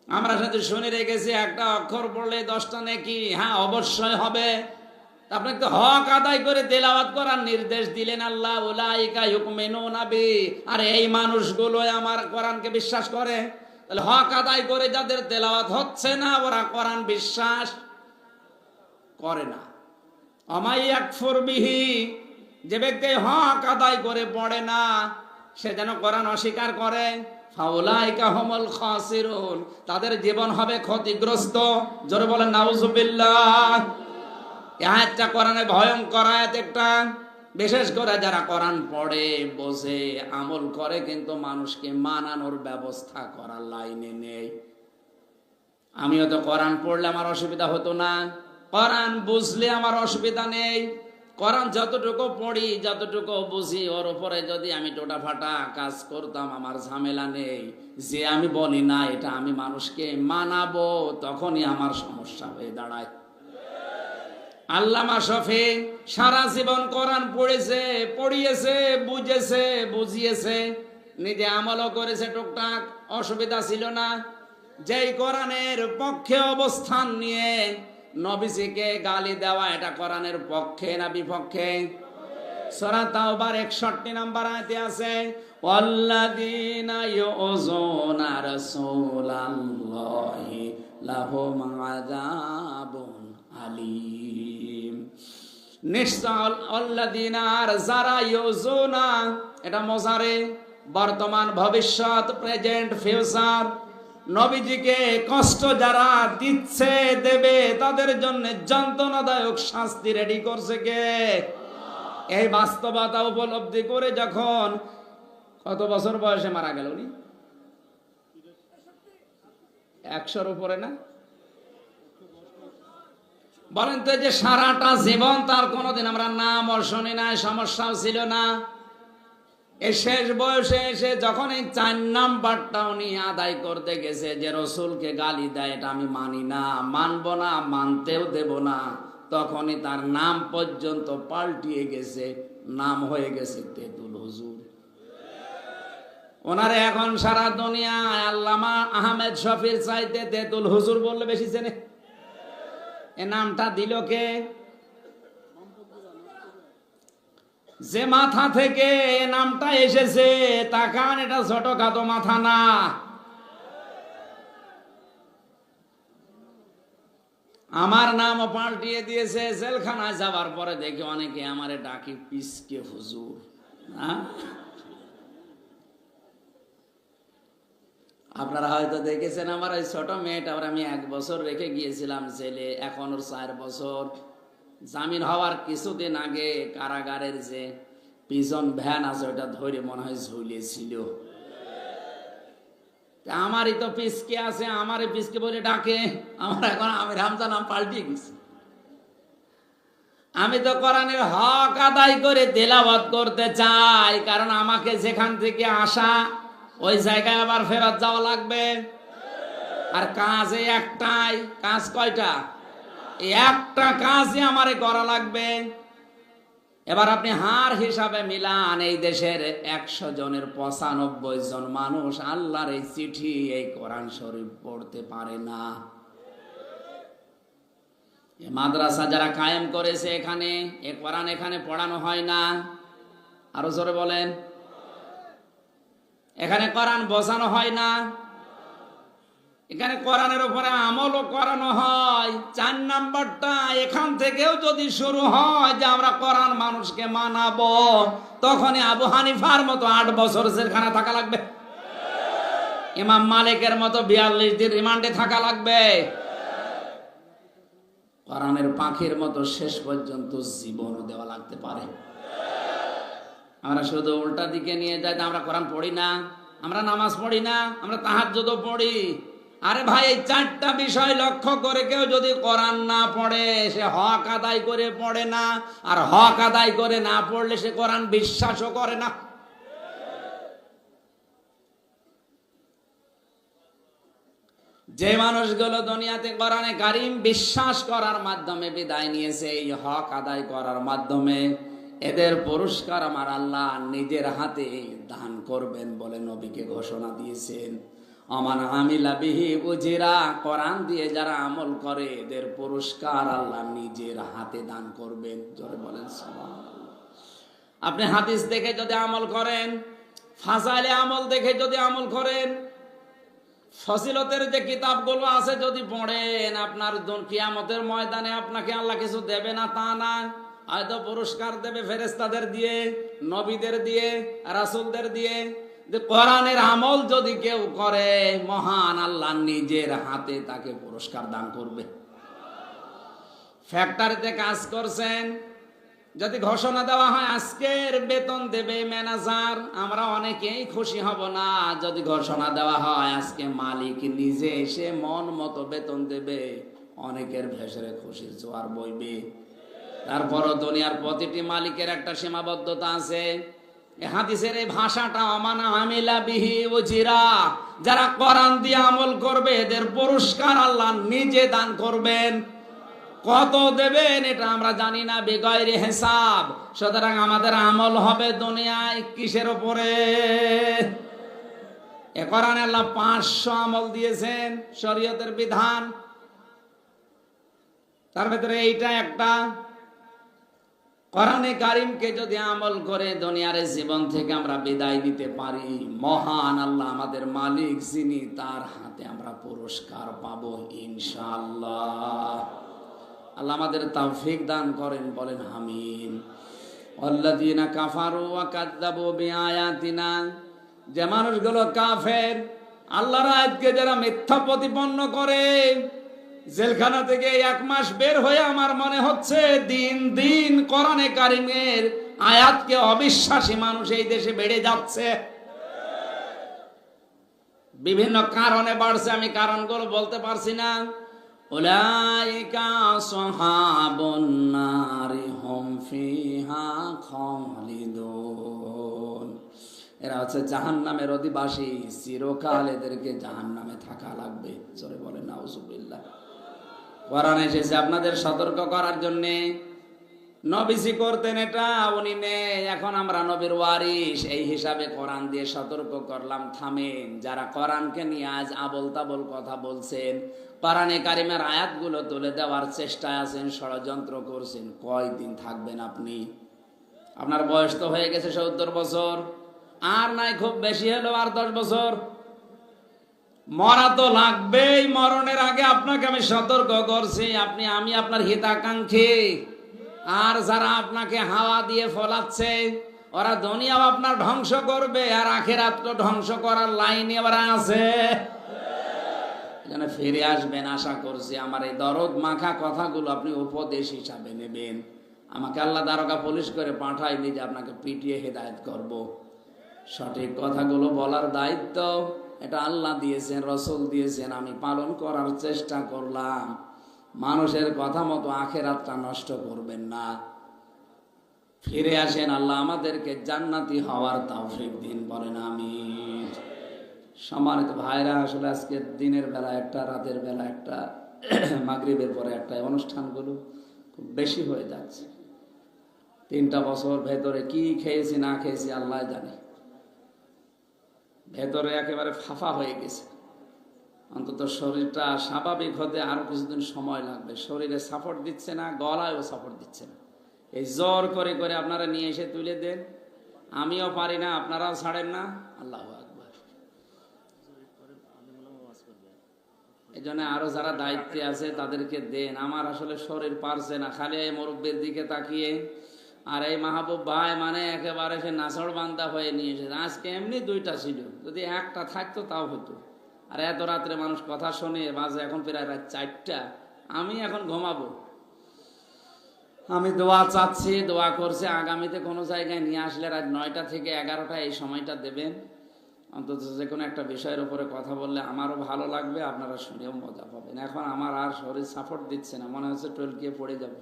আমরা সাথে শুনে রেখেছি একটা অক্ষর পড়লে 10টা নেকি। হ্যাঁ, অবশ্যই হবে। আপনাকে তো হক আদায় করে তেলাওয়াত করার নির্দেশ দিলেন আল্লাহ, উলাইকা ইউমিনুনা বি। আর এই মানুষগুলো আমার কোরআনকে বিশ্বাস করে। তাহলে হক আদায় করে যাদের তেলাওয়াত হচ্ছে না, ওরা কোরআন বিশ্বাস করে না। আমাই ইয়াকফুর বিহি, যে ব্যক্তি হক আদায় করে পড়ে না, সে যেন কোরআন অস্বীকার করে। ফাউলাইকা হুমুল খাসিরুন, তাদের জীবন হবে ক্ষতিগ্রস্ত। জোরে বলেন নাউজুবিল্লাহ। এই আয়াতটা কোরআনে ভয়ঙ্কর আয়াত একটা। বিশেষ করে যারা কোরআন পড়ে, বোঝে, আমল করে, কিন্তু মানুষকে মানানোর ব্যবস্থা করার লাইনে নেই। আমিও তো কোরআন পড়লে আমার অসুবিধা হতো না, কোরআন বুঝলে আমার অসুবিধা নেই। কোরআন যতটুকু পড়ি, যতটুকু বুঝি, ওর উপরে যদি আমি টোটাফাটা কাজ করতাম, আমার ঝামেলা নেই। যে আমি বলি না এটা আমি মানুষকে মানাবো, তখনই আমার সমস্যা হয়ে দাঁড়ায়। আল্লামা শফি সারা জীবন কোরআন পড়েছে, পড়িয়েছে, বুঝেছে, বুঝিয়েছে, নিজে আমলও করেছে টুকটাক, অসুবিধা ছিল না। যেই কোরআনের পক্ষে অবস্থান নিয়ে নবীজিকে গালি দেওয়া, এটা কোরআনের পক্ষে না বিপক্ষে? সূরা তাওবার 61 নম্বর আয়াতে আছে, ওয়াল্লাযীনা ইউযুনা রাসূলাল্লাহি লাহুম আযাবুন আলীম। নিশ্চয় আল্লাযীনা, আর যারা, ইউযুনা এটা মুজারে, বর্তমান, ভবিষ্যৎ, প্রেজেন্ট, ফিউচার। নবীজিকে কষ্ট যারা দিচ্ছে, দেবে, তাদের জন্য যন্ত্রণাদায়ক শাস্তি রেডি করছে কে? এই বাস্তবতা উপলব্ধি করে যখন, কত বছর বয়সে মারা গেল উনি? 100-র উপরে না? বলেন তো, যে সারাটা জীবন তার কোনোদিন আমরা নামও শুনি না, সমস্যাও ছিল না। এই শেষ বয়সে এসে যখন এই 4 নাম্বারটা উনি আদায় করতে গেছে, যে রসুলকে গালি দেয়, এটা আমি মানি না, মানবো না, মানতেও দেব না, তখনই তার নাম পর্যন্ত পাল্টিয়ে গেছে। নাম হয়ে গেছে তেতুল হুজুর। ওনারে এখন সারা দুনিয়ায় আল্লামা আহমেদ শফির চাইতে তেতুল হুজুর বললে বেশি চেনে। এ নামটা দিল কে? যে মাথা থেকে এ নামটা এসেছে, তাকান, এটা ছোটখাটো মাথা না। আমার নামও পাল্টিয়ে দিয়েছে। জেলখানায় যাবার পরে দেখি অনেকে আমারে ডাকি পিসকে হুজুর। আপনারা হয়তো দেখেছেন আমার ওই ছোট মেয়েটা, আমি 1 বছর রেখে গিয়েছিলাম জেলে, এখন ওর 4 বছর। জামিন হওয়ার কিছুদিন আগে কারাগারের যে পিজন ভ্যান আছে, ওটা ধরে মনে হয় ঝুলিয়েছিল। আমারই তো পিসকে আছে, আমারই পিসকে বলে ডাকে। আমার এখন আমি হামজা নাম পাল্টিয়ে গেছি। আমি তো কোরআনের হক আদায় করে তেলাওয়াত করতে চাই, কারণ আমাকে যেখান থেকে আসা, ওই জায়গায় আবার ফেরত যাওয়া লাগবে। আর কাজে একটাই কাজ। কয়টা? একটা কাজই আমারে করা লাগবে। এবার আপনি হার হিসাবে মিলান, এই দেশের 100 জনের 95 জন মানুষ আল্লাহর এই চিঠি, এই কোরআন শরীফ পড়তে পারে না। মাদ্রাসা যারা কায়েম করেছে, এখানে এ কোরআন এখানে পড়ানো হয় না। আরো জোরে বলেন। এখানে কোরআন বোঝানো হয় না, এখানে কোরআনের উপরে আমলও করানো হয়। 4 নাম্বারটা এখান থেকেও যদি শুরু হয় যে আমরা কোরআন মানুষকে মানাবো, তখনই আবু হানিফার মতো 8 বছর জেলখানা থাকা লাগবে, ইমাম মালিকের মতো 42 দিন রিমান্ডে থাকা লাগবে, কোরআনের পাখির মতো শেষ পর্যন্ত জীবনও দেওয়া লাগতে পারে। আমরা শুধু উল্টা দিকে নিয়ে যাই, আমরা কোরআন পড়ি না, আমরা নামাজ পড়ি না, আমরা তাহাজ্জুদও পড়ি। আরে ভাই, এই 4টা বিষয় লক্ষ্য করে কেউ যদি কোরআন না পড়ে, সে হক আদায় করে পড়ে না। আর হক আদায় করে না পড়লে সে কোরআন বিশ্বাসও করে না। যে মানুষগুলো দুনিয়াতে কোরআনে কারিম বিশ্বাস করার মাধ্যমে বিদায় নিয়েছে, এই হক আদায় করার মাধ্যমে, এদের পুরস্কার আমার আল্লাহ নিজের হাতে দান করবেন বলে নবীকে ঘোষণা দিয়েছেন। আমান আমিলা বিহি উজিরা, কোরআন দিয়ে যারা আমল করে এদের পুরস্কার আল্লাহ নিজের হাতে দান করবেন। জোরে বলেন সুবহানাল্লাহ। আপনি হাদিস দেখে যদি আমল করেন, ফাজাইলে আমল দেখে যদি আমল করেন, ফজিলতের যে কিতাবগুলো আছে যদি পড়েন, আপনার কিয়ামতের ময়দানে আপনাকে আল্লাহ কিছু দেবে না তা না, হয়তো পুরস্কার দেবে ফেরেশতাদের দিয়ে, নবীদের দিয়ে, রাসূলদের দিয়ে। যে কোরআনের আমল যদি কেউ করে, মহান আল্লাহ নিজের হাতে তাকে পুরস্কার দান করবে। ফ্যাক্টরিতে কাজ করছেন, যদি ঘোষণা দেওয়া হয় আজকের বেতন দেবে ম্যানেজার, আমরা অনেকেই খুশি হব না। যদি ঘোষণা দেওয়া হয় আজকে মালিক নিজে এসে মন মতো বেতন দেবে, অনেকের ভেসরে খুশির জোয়ার বইবে। তারপরও দুনিয়ার প্রতিটি মালিকের একটা সীমাবদ্ধতা আছে। হাদিসের এই ভাষাটা আমান আমিলা বিহি উজিরা, যারা কোরআন দিয়ে আমল করবে এদের পুরস্কার আল্লাহ নিজে দান করবেন। কত দেবেন এটা আমরা জানি না, বেগাইরে হিসাব। সুতরাং আমাদের আমল হবে দুনিয়ায় কিসের উপরে? এ কোরআনে আল্লাহ 500 আমল দিয়েছেন, শরীয়তের বিধান, তার ভিতরে এইটা একটা। কোরআনে কারিমকে যদি আমল করে দুনিয়ার জীবন থেকে আমরা বিদায় নিতে পারি, মহান আল্লাহ আমাদের মালিক যিনি, তার হাতে আমরা পুরস্কার পাবো ইনশাআল্লাহ। আল্লাহ আমাদের তৌফিক দান করেন, বলেন আমিন। আল্লাযীনা কাফারু ওয়া কাযযাবু বিআয়াতিনা, যে মানুষগুলো কাফের, আল্লাহর আয়াতকে যারা মিথ্যা প্রতিপন্ন করে, জেলখানা থেকে 1 মাস বের হয়ে আমার মনে হচ্ছে দিন দিন কোরআনে কারিমের আয়াতকে অবিশ্বাসী মানুষ এই দেশে বেড়ে যাচ্ছে। বিভিন্ন কারণে বাড়ছে, আমি কারণগুলো বলতে পারছি না। উলাইকা আসহাবুন নারি হুম ফিহা খালিদুন, এরা হচ্ছে জাহান্নামের অধিবাসী, চিরকাল এদেরকে জাহান্নামে থাকা লাগবে। জোরে বলেন নাউজুবিল্লাহ। কোরআন এসেছে আপনাদের সতর্ক করার জন্য। নবীজি করতেন এটা, উনি নেই, এখন আমরা নবীর ওয়ারিস, এই হিসাবে কোরআন দিয়ে সতর্ক করলাম, থামেন। যারা কোরআনকে নিয়ে আজ আবল তাবল কথা বলছেন, কোরআনে কারিমের আয়াতগুলো তুলে দেওয়ার চেষ্টায় আছেন, ষড়যন্ত্র করছেন, কয়দিন থাকবেন আপনি? আপনার বয়স তো হয়ে গেছে 70 বছর, আর নাই খুব বেশি হলো আর 10 বছর। মরা তো লাগবেই, মরণের আগে আপনাকে আমি সতর্ক করছি। আমি আপনার হিতাকাঙ্ক্ষী। আর যারা আপনাকে হাওয়া দিয়ে ফলাচ্ছে, ওরা দুনিয়াও আপনার ধ্বংস করবে, আর আখিরাত তো ধ্বংস করার লাইনে ওরা আছে। এজন্য ফিরে আসবেন আশা করছি। আমার এই দরদ মাখা কথাগুলো আপনি উপদেশ হিসাবে নেবেন। আমাকে আল্লাহ দারোগা পুলিশ করে পাঠায়নি যে আপনাকে পিটিয়ে হেদায়েত করব। সঠিক কথাগুলো বলার দায়িত্ব এটা আল্লাহ দিয়েছেন, রসুল দিয়েছেন, আমি পালন করার চেষ্টা করলাম। মানুষের কথা মতো আখিরাতটা নষ্ট করবেন না। ফিরে আসেন, আল্লাহ আমাদেরকে জান্নাতি হওয়ার তৌফিক দিন, বলেন আমিন। সম্মানিত ভাইরা, আসলে আজকে দিনের বেলা একটা, রাতের বেলা একটা, মাগরিবের পরে একটা, অনুষ্ঠানগুলো খুব বেশি হয়ে যাচ্ছে। 3টা বছর ভেতরে কি খেয়েছি না খেয়েছি আল্লাহ জানে। ভেতরে একেবারে ফাফা হয়ে গেছে। অন্তত শরীরটা স্বাভাবিক হতে আরো কিছুদিন সময় লাগবে। শরীরে সাপোর্ট দিচ্ছে না, গলায়ও সাপোর্ট দিচ্ছে না। এই জোর করে করে আপনারা নিয়ে এসে তুলে দেন, আমিও পারি না, আপনারাও ছাড়েন না। আল্লাহু আকবার। এই জন্য আরো যারা দায়িত্বে আছে তাদেরকে দেন। আমার আসলে শরীর পারছে না, খালি এই মুরব্বির দিকে তাকিয়ে। আর এই মাহবুব ভাই মানে একেবারে সে নাছড় বান্দা হয়ে নিয়ে এসেছে। আজকে এমনি 2টা ছিল, যদি একটা থাকতো তাও হতো। আর এত রাত্রে মানুষ কথা শোনে, বাজে এখন প্রায় রাত 4টা। আমি এখন ঘুমাবো। আমি দোয়া চাচ্ছি, দোয়া করছে, আগামীতে কোনো জায়গায় নিয়ে আসলে রাত 9টা থেকে 11টা এই সময়টা দেবেন। অন্তত যে কোনো একটা বিষয়ের উপরে কথা বললে আমারও ভালো লাগবে, আপনারা শুনেও মজা পাবেন। এখন আমার আর শরীর সাপোর্ট দিচ্ছে না, মনে হচ্ছে টলকিয়ে পড়ে যাবে।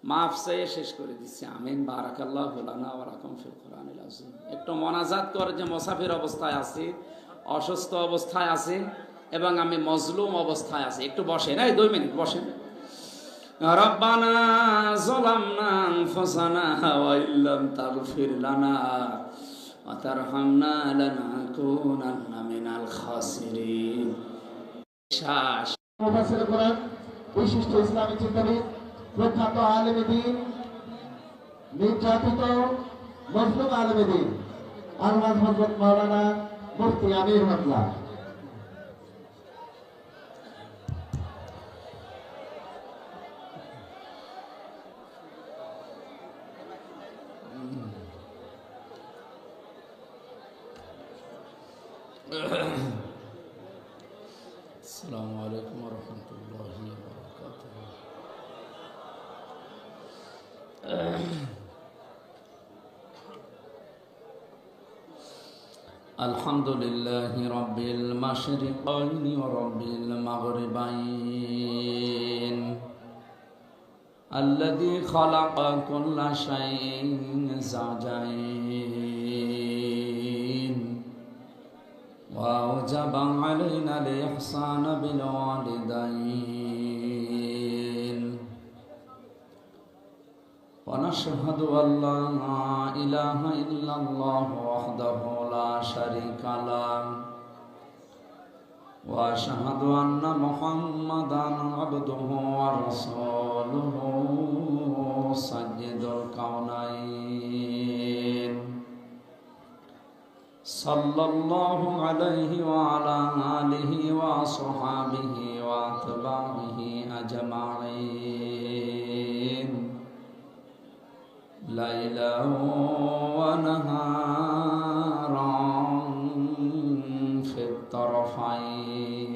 মাফ চেয়ে শেষ করে দিচ্ছে। আমিন। বারাকাল্লাহু লানা ওয়া লাকুম ফিল কোরআনিল আযীম। একটু মোনাজাত করে যে মুসাফির অবস্থায় আছি, অসুস্থ অবস্থায় আছি এবং আমি মজলুম অবস্থায় আছি। একটু বসেন, এই 2 মিনিট বসেন। রব্বানা যালামনা আনফুসানা ওয়া ইল্লাম তাগফির লানা وترحمنا لنكونن من الخاسرين মুফাসসির কোরআন বিশিষ্ট ইসলামী চিন্তাবিদ প্রখ্যাত আলেমে দ্বীন নির্যাতিত মজলুম আলেমে দ্বীন আলহাজ হযরত মাওলানা মুফতি আমির হামজা السلام عليكم ورحمة الله وبركاته. الحمد لله رب المشرقين ورب المغربين الذي خلق كل شيء زوجين وأوجب علينا الإحسان بالوالدين ونشهد أن لا إله إلا الله وحده لا شريك له وأشهد أن محمدا عبده ورسوله سيد الكونين صلى الله عليه وعلى آله وصحابه وأتباعه أجمعين ليلا ونهارا في الطرفين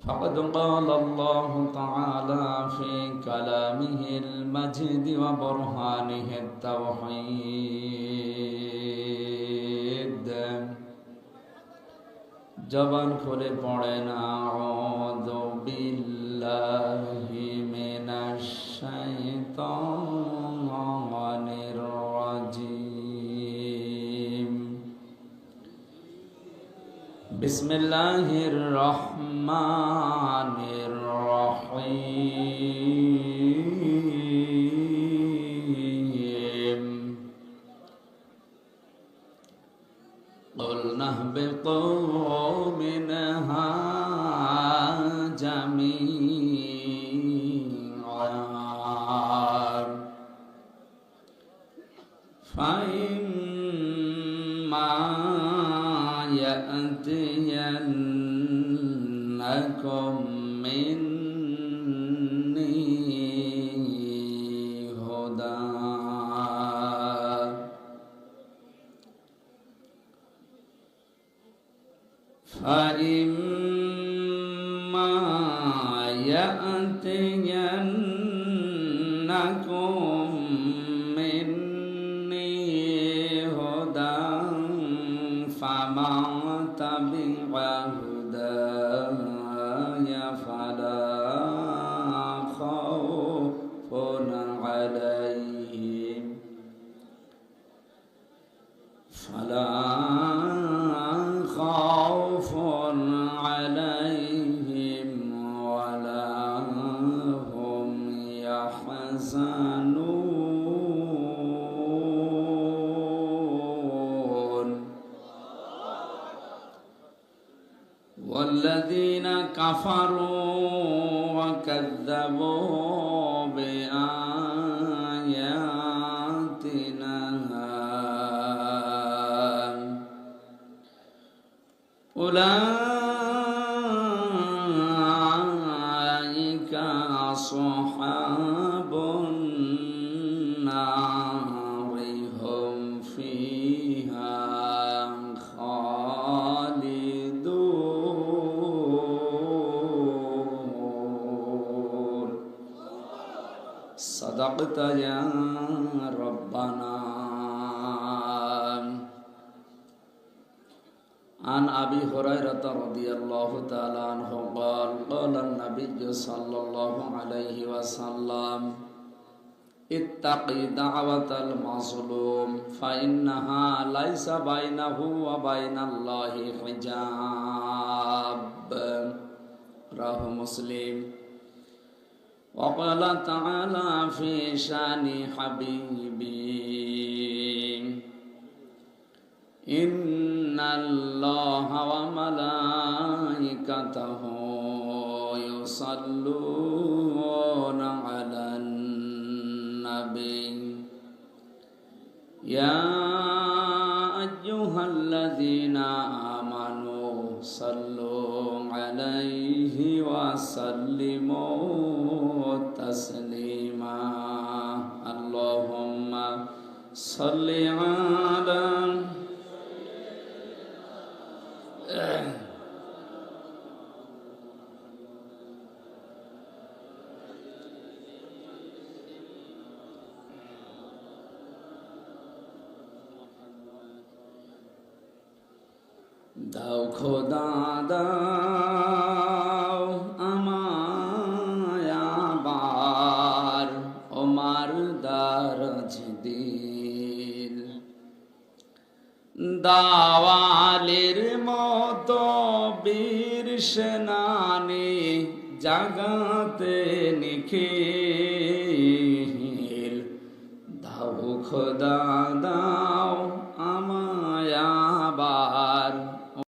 فقد قال الله تعالى في كلامه المجيد وبرهانه التوحيد জবান খুলে পড়েন আউযু বিল্লাহি মিনাশ শাইতানির রাজিম বিসমিল্লাহির রহমানির রহিম قلنا اهبطوا منها جميعا فإما يأتينكم مني هدى فإما يأتينكم مني هدى فمن تبع هداي فلا خوف عليهم ولا هم يحزنون والذين كفروا وكذبوا بآياتنا أولئك أصحاب النار هم فيها خالدون صدقت يا ربنا. عن أبي هريرة رضي الله تعالى عنه قال قال النبي صلى الله عليه وسلم اتق دعوة المظلوم فإنها ليس بينه وبين الله حجاب. রাহু মুসলিম। وقال تعالى في شان حبيبي إن الله وملائكته يصلون على النبي يا أيها الذين آمنوا صلوا عليه وسلموا تسليما اللهم صل على দাও খোদা দাও আমায় আবার ওমার দারাজ দিল দাওয়ালের মতো বীর সেনানি জাগাতে নিখিল দাও খোদা দাও আমায়